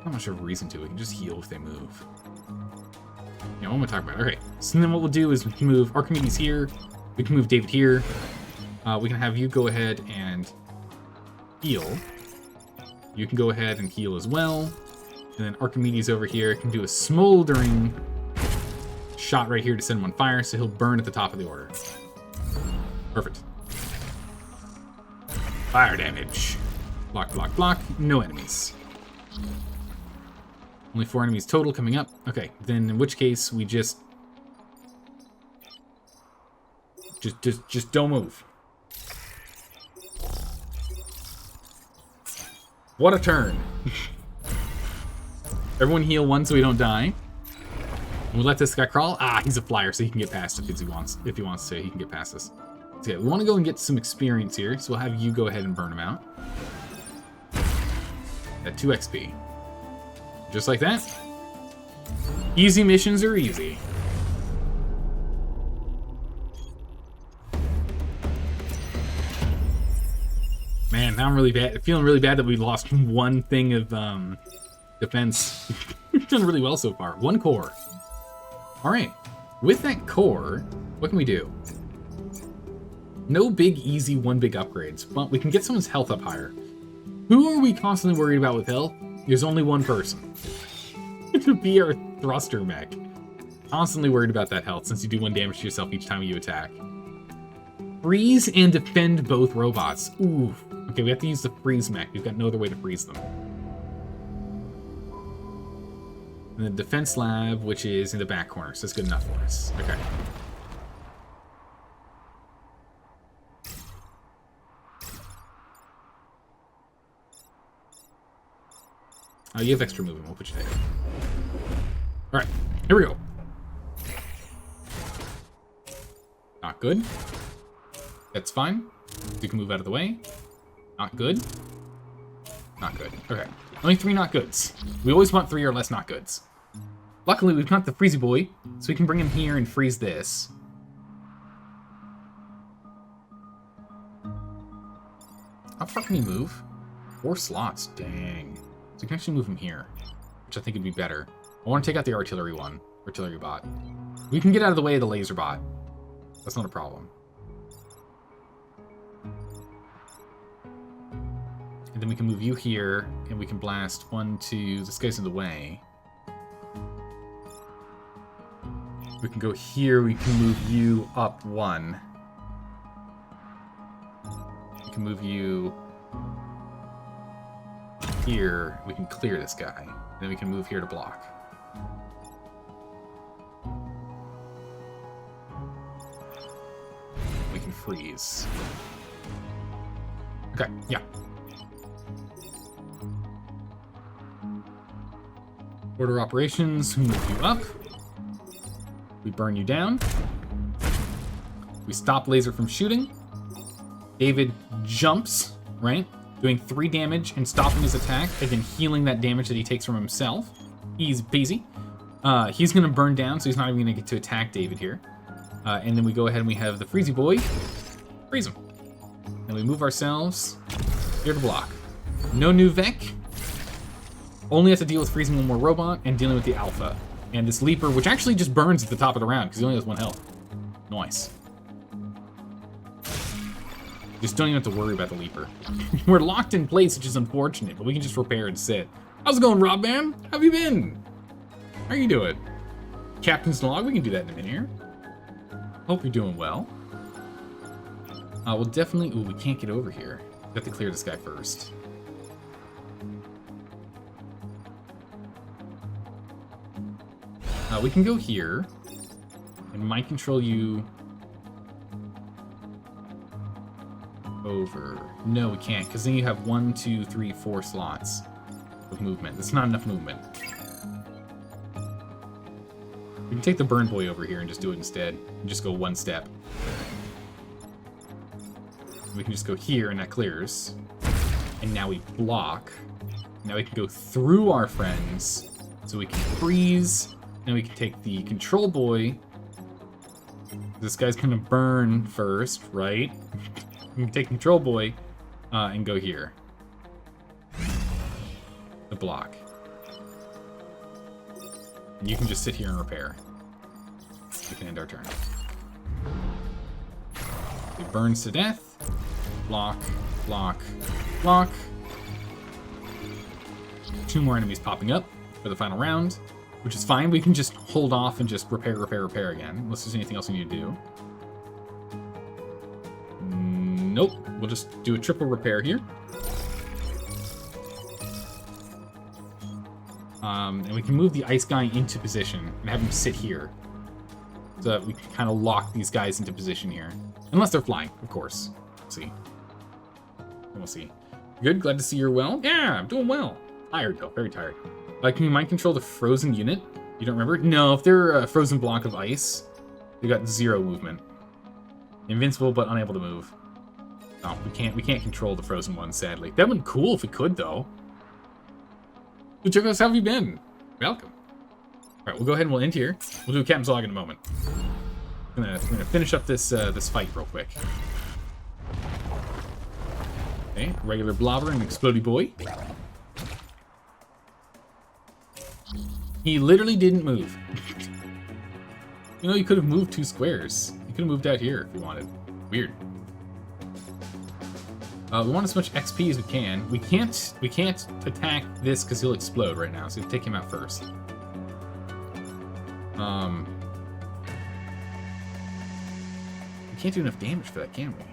Not much of a reason to. We can just heal if they move. Yeah, what am I talking about? Okay, so then what we'll do is we can move Archimedes here. We can move David here. We can have you go ahead and heal. You can go ahead and heal as well. And then Archimedes over here can do a smoldering shot right here to set him on fire, so he'll burn at the top of the order. Perfect. Fire damage. Block, block, block. No enemies. Only 4 enemies total coming up. Okay, then in which case we just don't move. What a turn. Everyone heal 1 so we don't die. We'll let this guy crawl. Ah, he's a flyer, so he can get past if he wants to. He can get past us. Okay, we want to go and get some experience here, so we'll have you go ahead and burn him out. At 2 XP. Just like that. Easy missions are easy. Man, now I'm really bad. Feeling really bad that we lost 1 thing of defense. We've done really well so far. 1 core. All right. With that core, what can we do? No big, easy, 1 big upgrades, but we can get someone's health up higher. Who are we constantly worried about with health? There's only 1 person. To be our thruster mech. Constantly worried about that health, since you do 1 damage to yourself each time you attack. Freeze and defend both robots. Ooh. Okay, we have to use the freeze mech. We've got no other way to freeze them. And the defense lab, which is in the back corner, so that's good enough for us. Okay. Oh, you have extra movement. We'll put you there. Alright, here we go. Not good. That's fine. You can move out of the way. Not good. Not good. Okay. Only 3 not goods. We always want 3 or less not goods. Luckily, we've got the Freezy Boy, so we can bring him here and freeze this. How far can he move? 4 slots. Dang. So we can actually move him here, which I think would be better. I want to take out the artillery bot. We can get out of the way of the laser bot. That's not a problem. And then we can move you here, and we can blast 1, 2... This guy's in the way. We can go here, we can move you up 1. We can move you here, we can clear this guy. Then we can move here to block. We can freeze. Okay, yeah. Order operations, we move you up. We burn you down. We stop laser from shooting. David jumps, right? Doing 3 damage and stopping his attack, and then healing that damage that he takes from himself. Easy peasy. He's going to burn down, so he's not even going to get to attack David here. And then we go ahead and we have the Freezy Boy. Freeze him. And we move ourselves here to block. No new Vec. Only have to deal with freezing 1 more robot and dealing with the Alpha. And this Leaper, which actually just burns at the top of the round, because he only has 1 health. Nice. Just don't even have to worry about the Leaper. We're locked in place, which is unfortunate, but we can just repair and sit. How's it going, Rob Man? How have you been? How are you doing? Captain's log, we can do that in a minute here. Hope you're doing well. We'll definitely... Ooh, we can't get over here. We have to clear this guy first. We can go here and mind control you over. No, we can't, because then you have 1, 2, 3, 4 slots of movement. That's not enough movement. We can take the burn boy over here and just do it instead. And just go one step. We can just go here and that clears. And now we block. Now we can go through our friends. So we can freeze. And we can take the control boy. This guy's gonna burn first, right? We can take control boy and go here. The block. And you can just sit here and repair. We can end our turn. It burns to death. Block, block, block. 2 more enemies popping up for the final round, which is fine. We can just hold off and just repair, repair, repair again, unless there's anything else we need to do. Nope. We'll just do a triple repair here. And we can move the ice guy into position and have him sit here. So that we can kind of lock these guys into position here. Unless they're flying, of course. We'll see. We'll see. Good, glad to see you're well. Yeah, I'm doing well. Tired though, very tired. Can you mind control the frozen unit? You don't remember? No, if they're a frozen block of ice, they got 0 movement. Invincible but unable to move. No, we can't control the frozen ones, sadly. That would be cool if we could though. So check us, how have you been? Welcome. Alright, we'll go ahead and we'll end here. We'll do a Captain's Log in a moment. We're gonna finish up this this fight real quick. Okay, regular blobber and explodey boy. He literally didn't move. You know, you could have moved 2 squares. You could have moved out here if you wanted. Weird. We want as much XP as we can. We can't attack this because he'll explode right now, so we take him out first. We can't do enough damage for that, can we?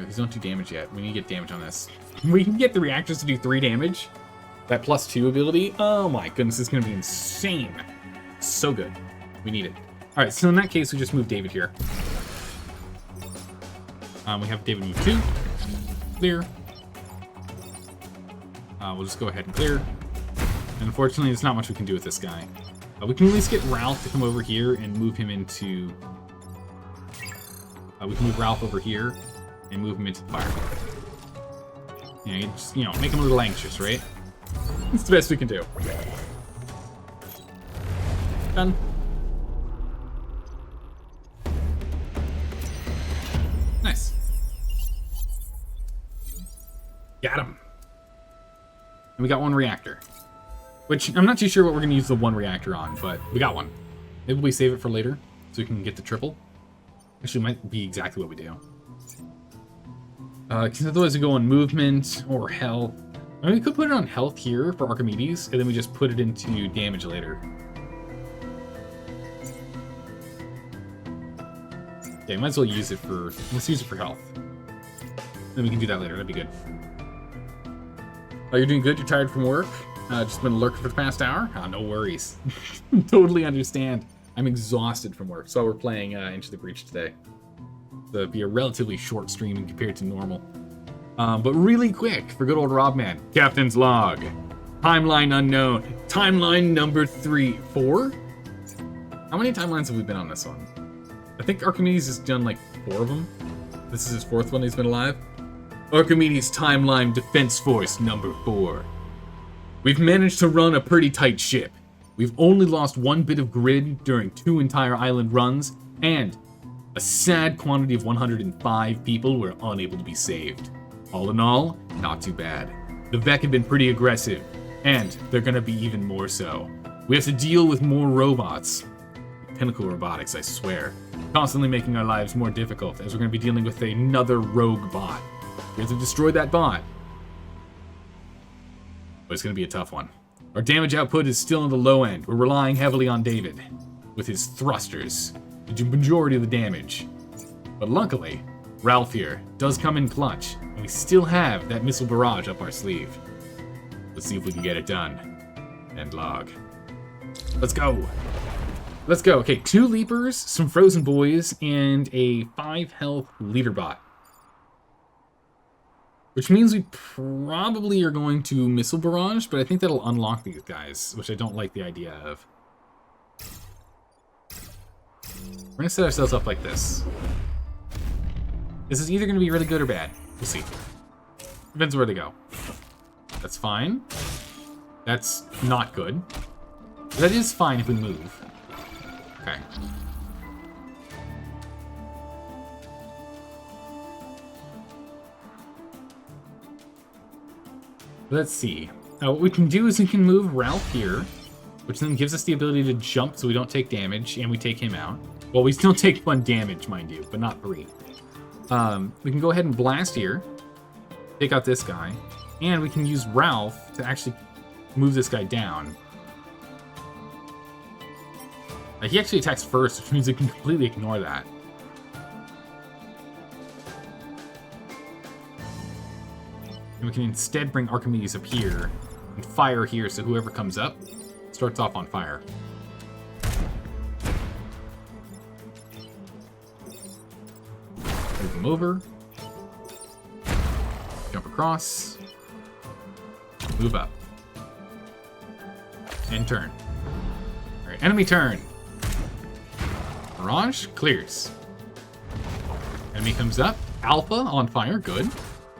These don't do damage yet. We need to get damage on this. We can get the reactors to do 3 damage. That +2 ability. Oh my goodness, it's going to be insane. So good. We need it. Alright, so in that case, we just move David here. We have David move 2. Clear. We'll just go ahead and clear. And unfortunately, there's not much we can do with this guy. We can at least get Ralph to come over here and move him into... we can move Ralph over here and move him into the fire. Just, make him a little anxious, right? It's the best we can do. Done. Nice. Got him. And we got 1 reactor. Which, I'm not too sure what we're going to use the 1 reactor on, but we got 1. Maybe we save it for later, so we can get the triple. Actually, it might be exactly what we do. Because otherwise we go on movement or health. I mean, we could put it on health here for Archimedes, and then we just put it into damage later. Okay, might as well use it for... Let's use it for health. Then we can do that later, that'd be good. Oh, you're doing good? You're tired from work? Just been lurking for the past hour? Oh, no worries. Totally understand. I'm exhausted from work, so we're playing Into the Breach today. So it'd be a relatively short stream compared to normal. But really quick, for good old Robman. Captain's Log. Timeline unknown. Timeline number 4? How many timelines have we been on this one? I think Archimedes has done like 4 of them. This is his 4th one he's been alive. Archimedes Timeline Defense Force number 4. We've managed to run a pretty tight ship. We've only lost 1 bit of grid during 2 entire island runs, and a sad quantity of 105 people were unable to be saved. All in all, not too bad. The Vec have been pretty aggressive, and they're gonna be even more so. We have to deal with more robots. Pinnacle robotics, I swear. Constantly making our lives more difficult, as we're gonna be dealing with another rogue bot. We have to destroy that bot. But it's gonna be a tough one. Our damage output is still in the low end. We're relying heavily on David with his thrusters to do majority of the damage. But luckily, Ralph here does come in clutch, and we still have that missile barrage up our sleeve. Let's see if we can get it done. End log. Let's go. Let's go. Okay, 2 Leapers, some Frozen Boys, and a 5 health Leader Bot. Which means we probably are going to Missile Barrage, but I think that'll unlock these guys, which I don't like the idea of. We're going to set ourselves up like this. This is either going to be really good or bad. We'll see. Depends where they go. That's fine. That's not good. That is fine if we move. Okay. Let's see. What we can do is we can move Ralph here, which then gives us the ability to jump so we don't take damage, and we take him out. Well, we still take 1 damage, mind you, but not 3. We can go ahead and blast here, take out this guy, and we can use Ralph to actually move this guy down. He actually attacks first, which means we can completely ignore that. And we can instead bring Archimedes up here and fire here, so whoever comes up starts off on fire. Move him over. Jump across. Move up. And turn. Alright, enemy turn. Barrage clears. Enemy comes up. Alpha on fire, good.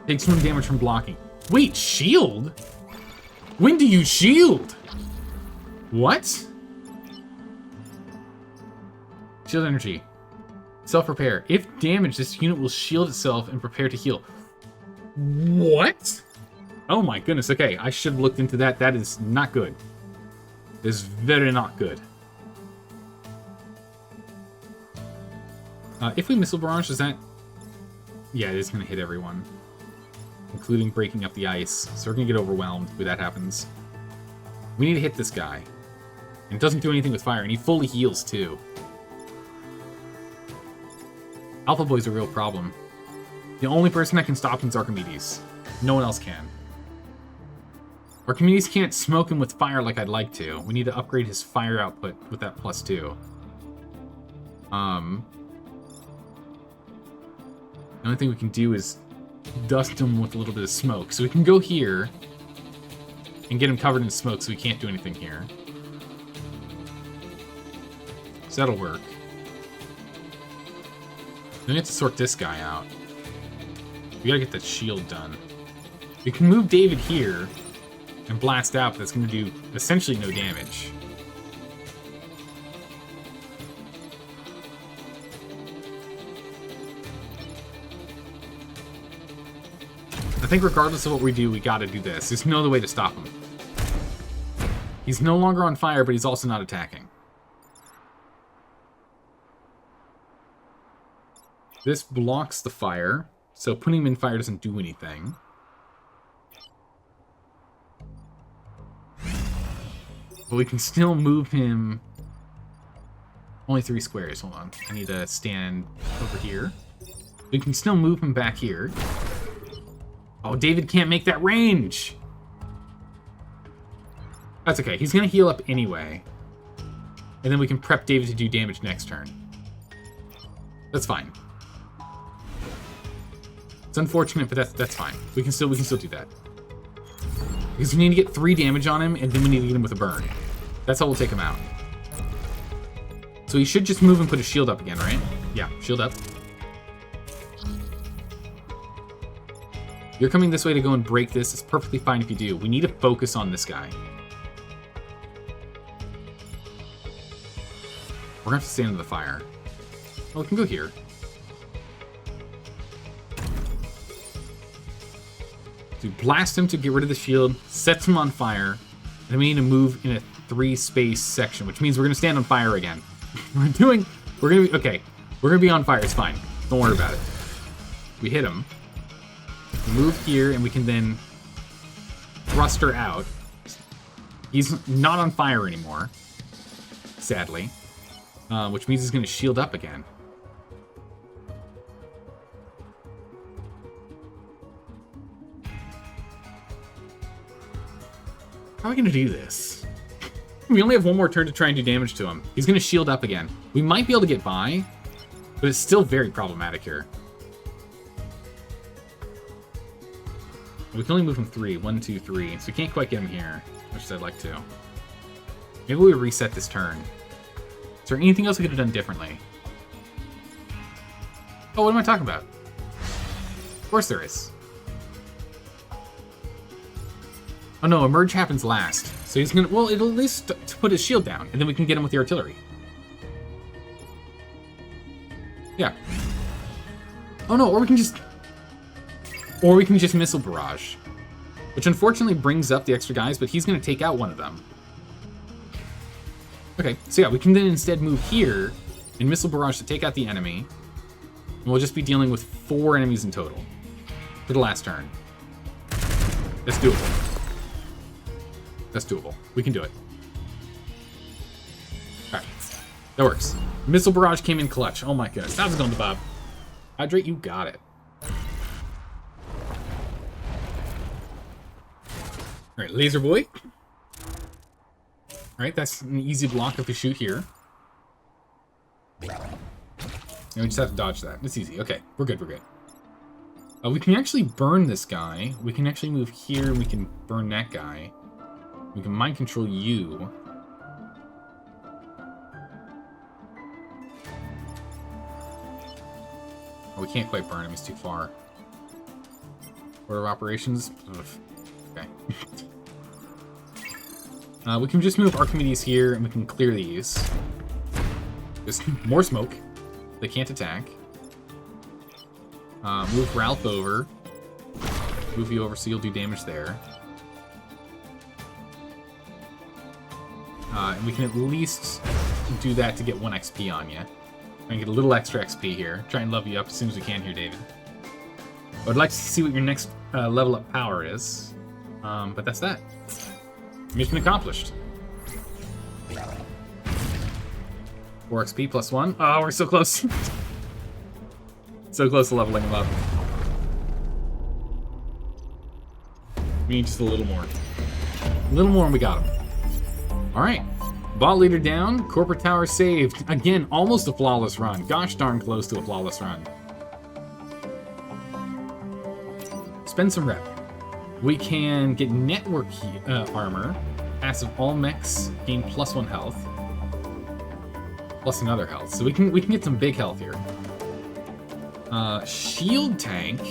Takes 1 damage from blocking. Wait, shield? When do you shield? What? Shield energy. Self-repair. If damaged, this unit will shield itself and prepare to heal. What? Oh my goodness, okay. I should have looked into that. That is not good. This is very not good. If we missile barrage, does that... Yeah, it is going to hit everyone, including breaking up the ice. So we're going to get overwhelmed when that happens. We need to hit this guy. And it doesn't do anything with fire, and he fully heals too. Alpha Boy's a real problem. The only person that can stop him is Archimedes. No one else can. Archimedes can't smoke him with fire like I'd like to. We need to upgrade his fire output with that +2. The only thing we can do is dust him with a little bit of smoke. So we can go here and get him covered in smoke so we can't do anything here. So that'll work. Then we have to sort this guy out. We gotta get that shield done. We can move David here and blast out, but that's gonna do essentially no damage. I think regardless of what we do, we gotta do this. There's no other way to stop him. He's no longer on fire, but he's also not attacking. This blocks the fire, so putting him in fire doesn't do anything. But we can still move him... Only 3 squares, hold on. I need to stand over here. We can still move him back here. Oh, David can't make that range! That's okay, he's gonna heal up anyway. And then we can prep David to do damage next turn. That's fine. It's unfortunate, but that's fine. We can still do that. Because we need to get 3 damage on him, and then we need to get him with a burn. That's how we'll take him out. So he should just move and put his shield up again, right? Yeah, shield up. You're coming this way to go and break this. It's perfectly fine if you do. We need to focus on this guy. We're gonna have to stand in the fire. Well, we can go here. So blast him to get rid of the shield, sets him on fire, and we need to move in a 3-space section, which means we're gonna stand on fire again. We're gonna be on fire, it's fine. Don't worry about it. We hit him. We move here, and we can then thruster out. He's not on fire anymore, sadly, which means he's going to shield up again. How are we going to do this? We only have one more turn to try and do damage to him. He's going to shield up again. We might be able to get by, but it's still very problematic here. We can only move him 3. 1, 2, 3. So we can't quite get him here, which I'd like to. Maybe we reset this turn. Is there anything else we could have done differently? Oh, what am I talking about? Of course there is. Oh no, emerge happens last. So he's gonna, well, it'll at least put his shield down, and then we can get him with the artillery. Yeah. Oh no, or we can just missile barrage. Which unfortunately brings up the extra guys, but he's gonna take out one of them. Okay, so yeah, we can then instead move here and missile barrage to take out the enemy. And we'll just be dealing with 4 enemies in total for the last turn. That's doable. That's doable. We can do it. Alright, that works. Missile barrage came in clutch. Oh my goodness. How's it going, Bob? Hydrate, you got it. Alright, laser boy. Alright, that's an easy block if we shoot here. And we just have to dodge that. It's easy. Okay, we're good, we're good. We can actually burn this guy. We can actually move here and we can burn that guy. We can mind control you. Oh, we can't quite burn him, he's too far. Order of operations? Ugh. Okay. We can just move Archimedes here and we can clear these. There's more smoke. They can't attack. Move Ralph over. Move you over so you'll do damage there. And we can at least do that to get 1 XP on you. Try and get a little extra XP here. Try and level you up as soon as we can here, David. I would like to see what your next level up power is. But that's that. Mission accomplished. 4 XP plus 1. Oh, we're so close. So close to leveling him up. We need just a little more. A little more and we got him. Alright. Bot leader down. Corporate tower saved. Again, almost a flawless run. Gosh darn close to a flawless run. Spend some rep. We can get network armor. Passive all mechs gain +1 health. Plus another health. So we can get some big health here. Shield tank,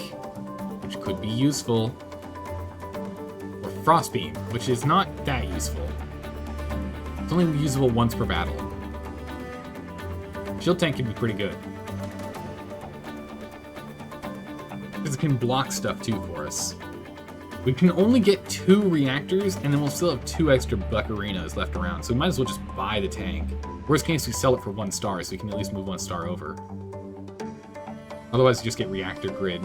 which could be useful. Or frost beam, which is not that useful. It's only usable once per battle. Shield tank can be pretty good. Because it can block stuff too for us. We can only get 2 reactors, and then we'll still have 2 extra buccarinas left around, so we might as well just buy the tank. Worst case, we sell it for 1 star, so we can at least move 1 star over. Otherwise, we just get reactor grid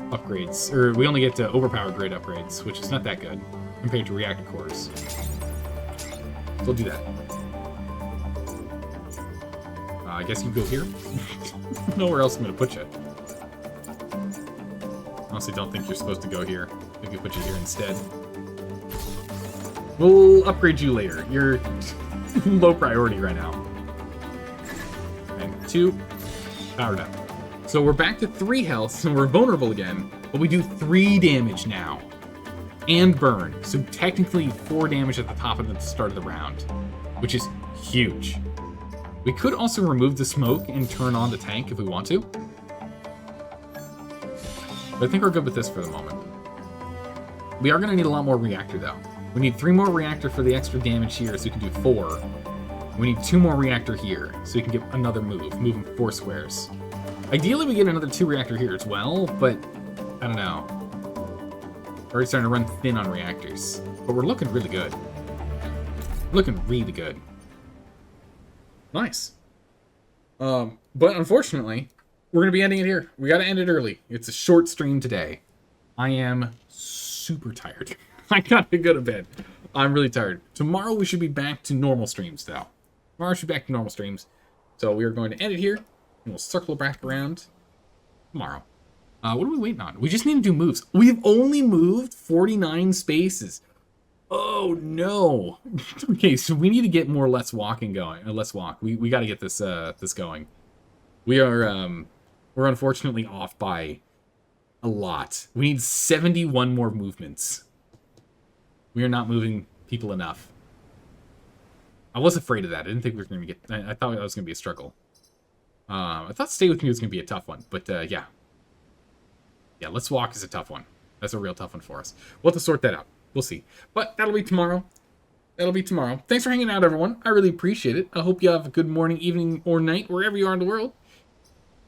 upgrades. Or we only get to overpower grid upgrades, which is not that good compared to reactor cores. So we'll do that. I guess you go here. Nowhere else I'm going to put you. Honestly, don't think you're supposed to go here. I think we put you here instead. We'll upgrade you later. You're low priority right now. And 2, powered up. So we're back to 3 health, and we're vulnerable again, but we do 3 damage now. And burn. So technically 4 damage at the top of the start of the round, which is huge. We could also remove the smoke and turn on the tank if we want to. But I think we're good with this for the moment. We are going to need a lot more reactor, though. We need 3 more reactor for the extra damage here, so we can do 4. We need 2 more reactor here, so we can get another move. Move them 4 squares. Ideally, we get another 2 reactor here as well, but I don't know. We're already starting to run thin on reactors. But we're looking really good. Looking really good. Nice. But unfortunately, we're going to be ending it here. We got to end it early. It's a short stream today. I am super tired. I got to go to bed. I'm really tired. Tomorrow we should be back to normal streams, though. Tomorrow we should be back to normal streams. So we are going to end it here, and we'll circle back around tomorrow. What are we waiting on? We just need to do moves. We've only moved 49 spaces. Oh, no. Okay, so we need to get more less walking going. Less walk. We got to get this this going. We are, we're unfortunately off by a lot. We need 71 more movements. We are not moving people enough. I was afraid of that. I didn't think we were going to get... I thought that was going to be a struggle. I thought Stay With Me was going to be a tough one. But, yeah. Yeah, Let's Walk is a tough one. That's a real tough one for us. We'll have to sort that out. We'll see. But that'll be tomorrow. That'll be tomorrow. Thanks for hanging out, everyone. I really appreciate it. I hope you have a good morning, evening, or night, wherever you are in the world.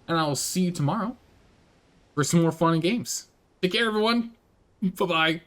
And I will see you tomorrow for some more fun and games. Take care, everyone. Bye-bye.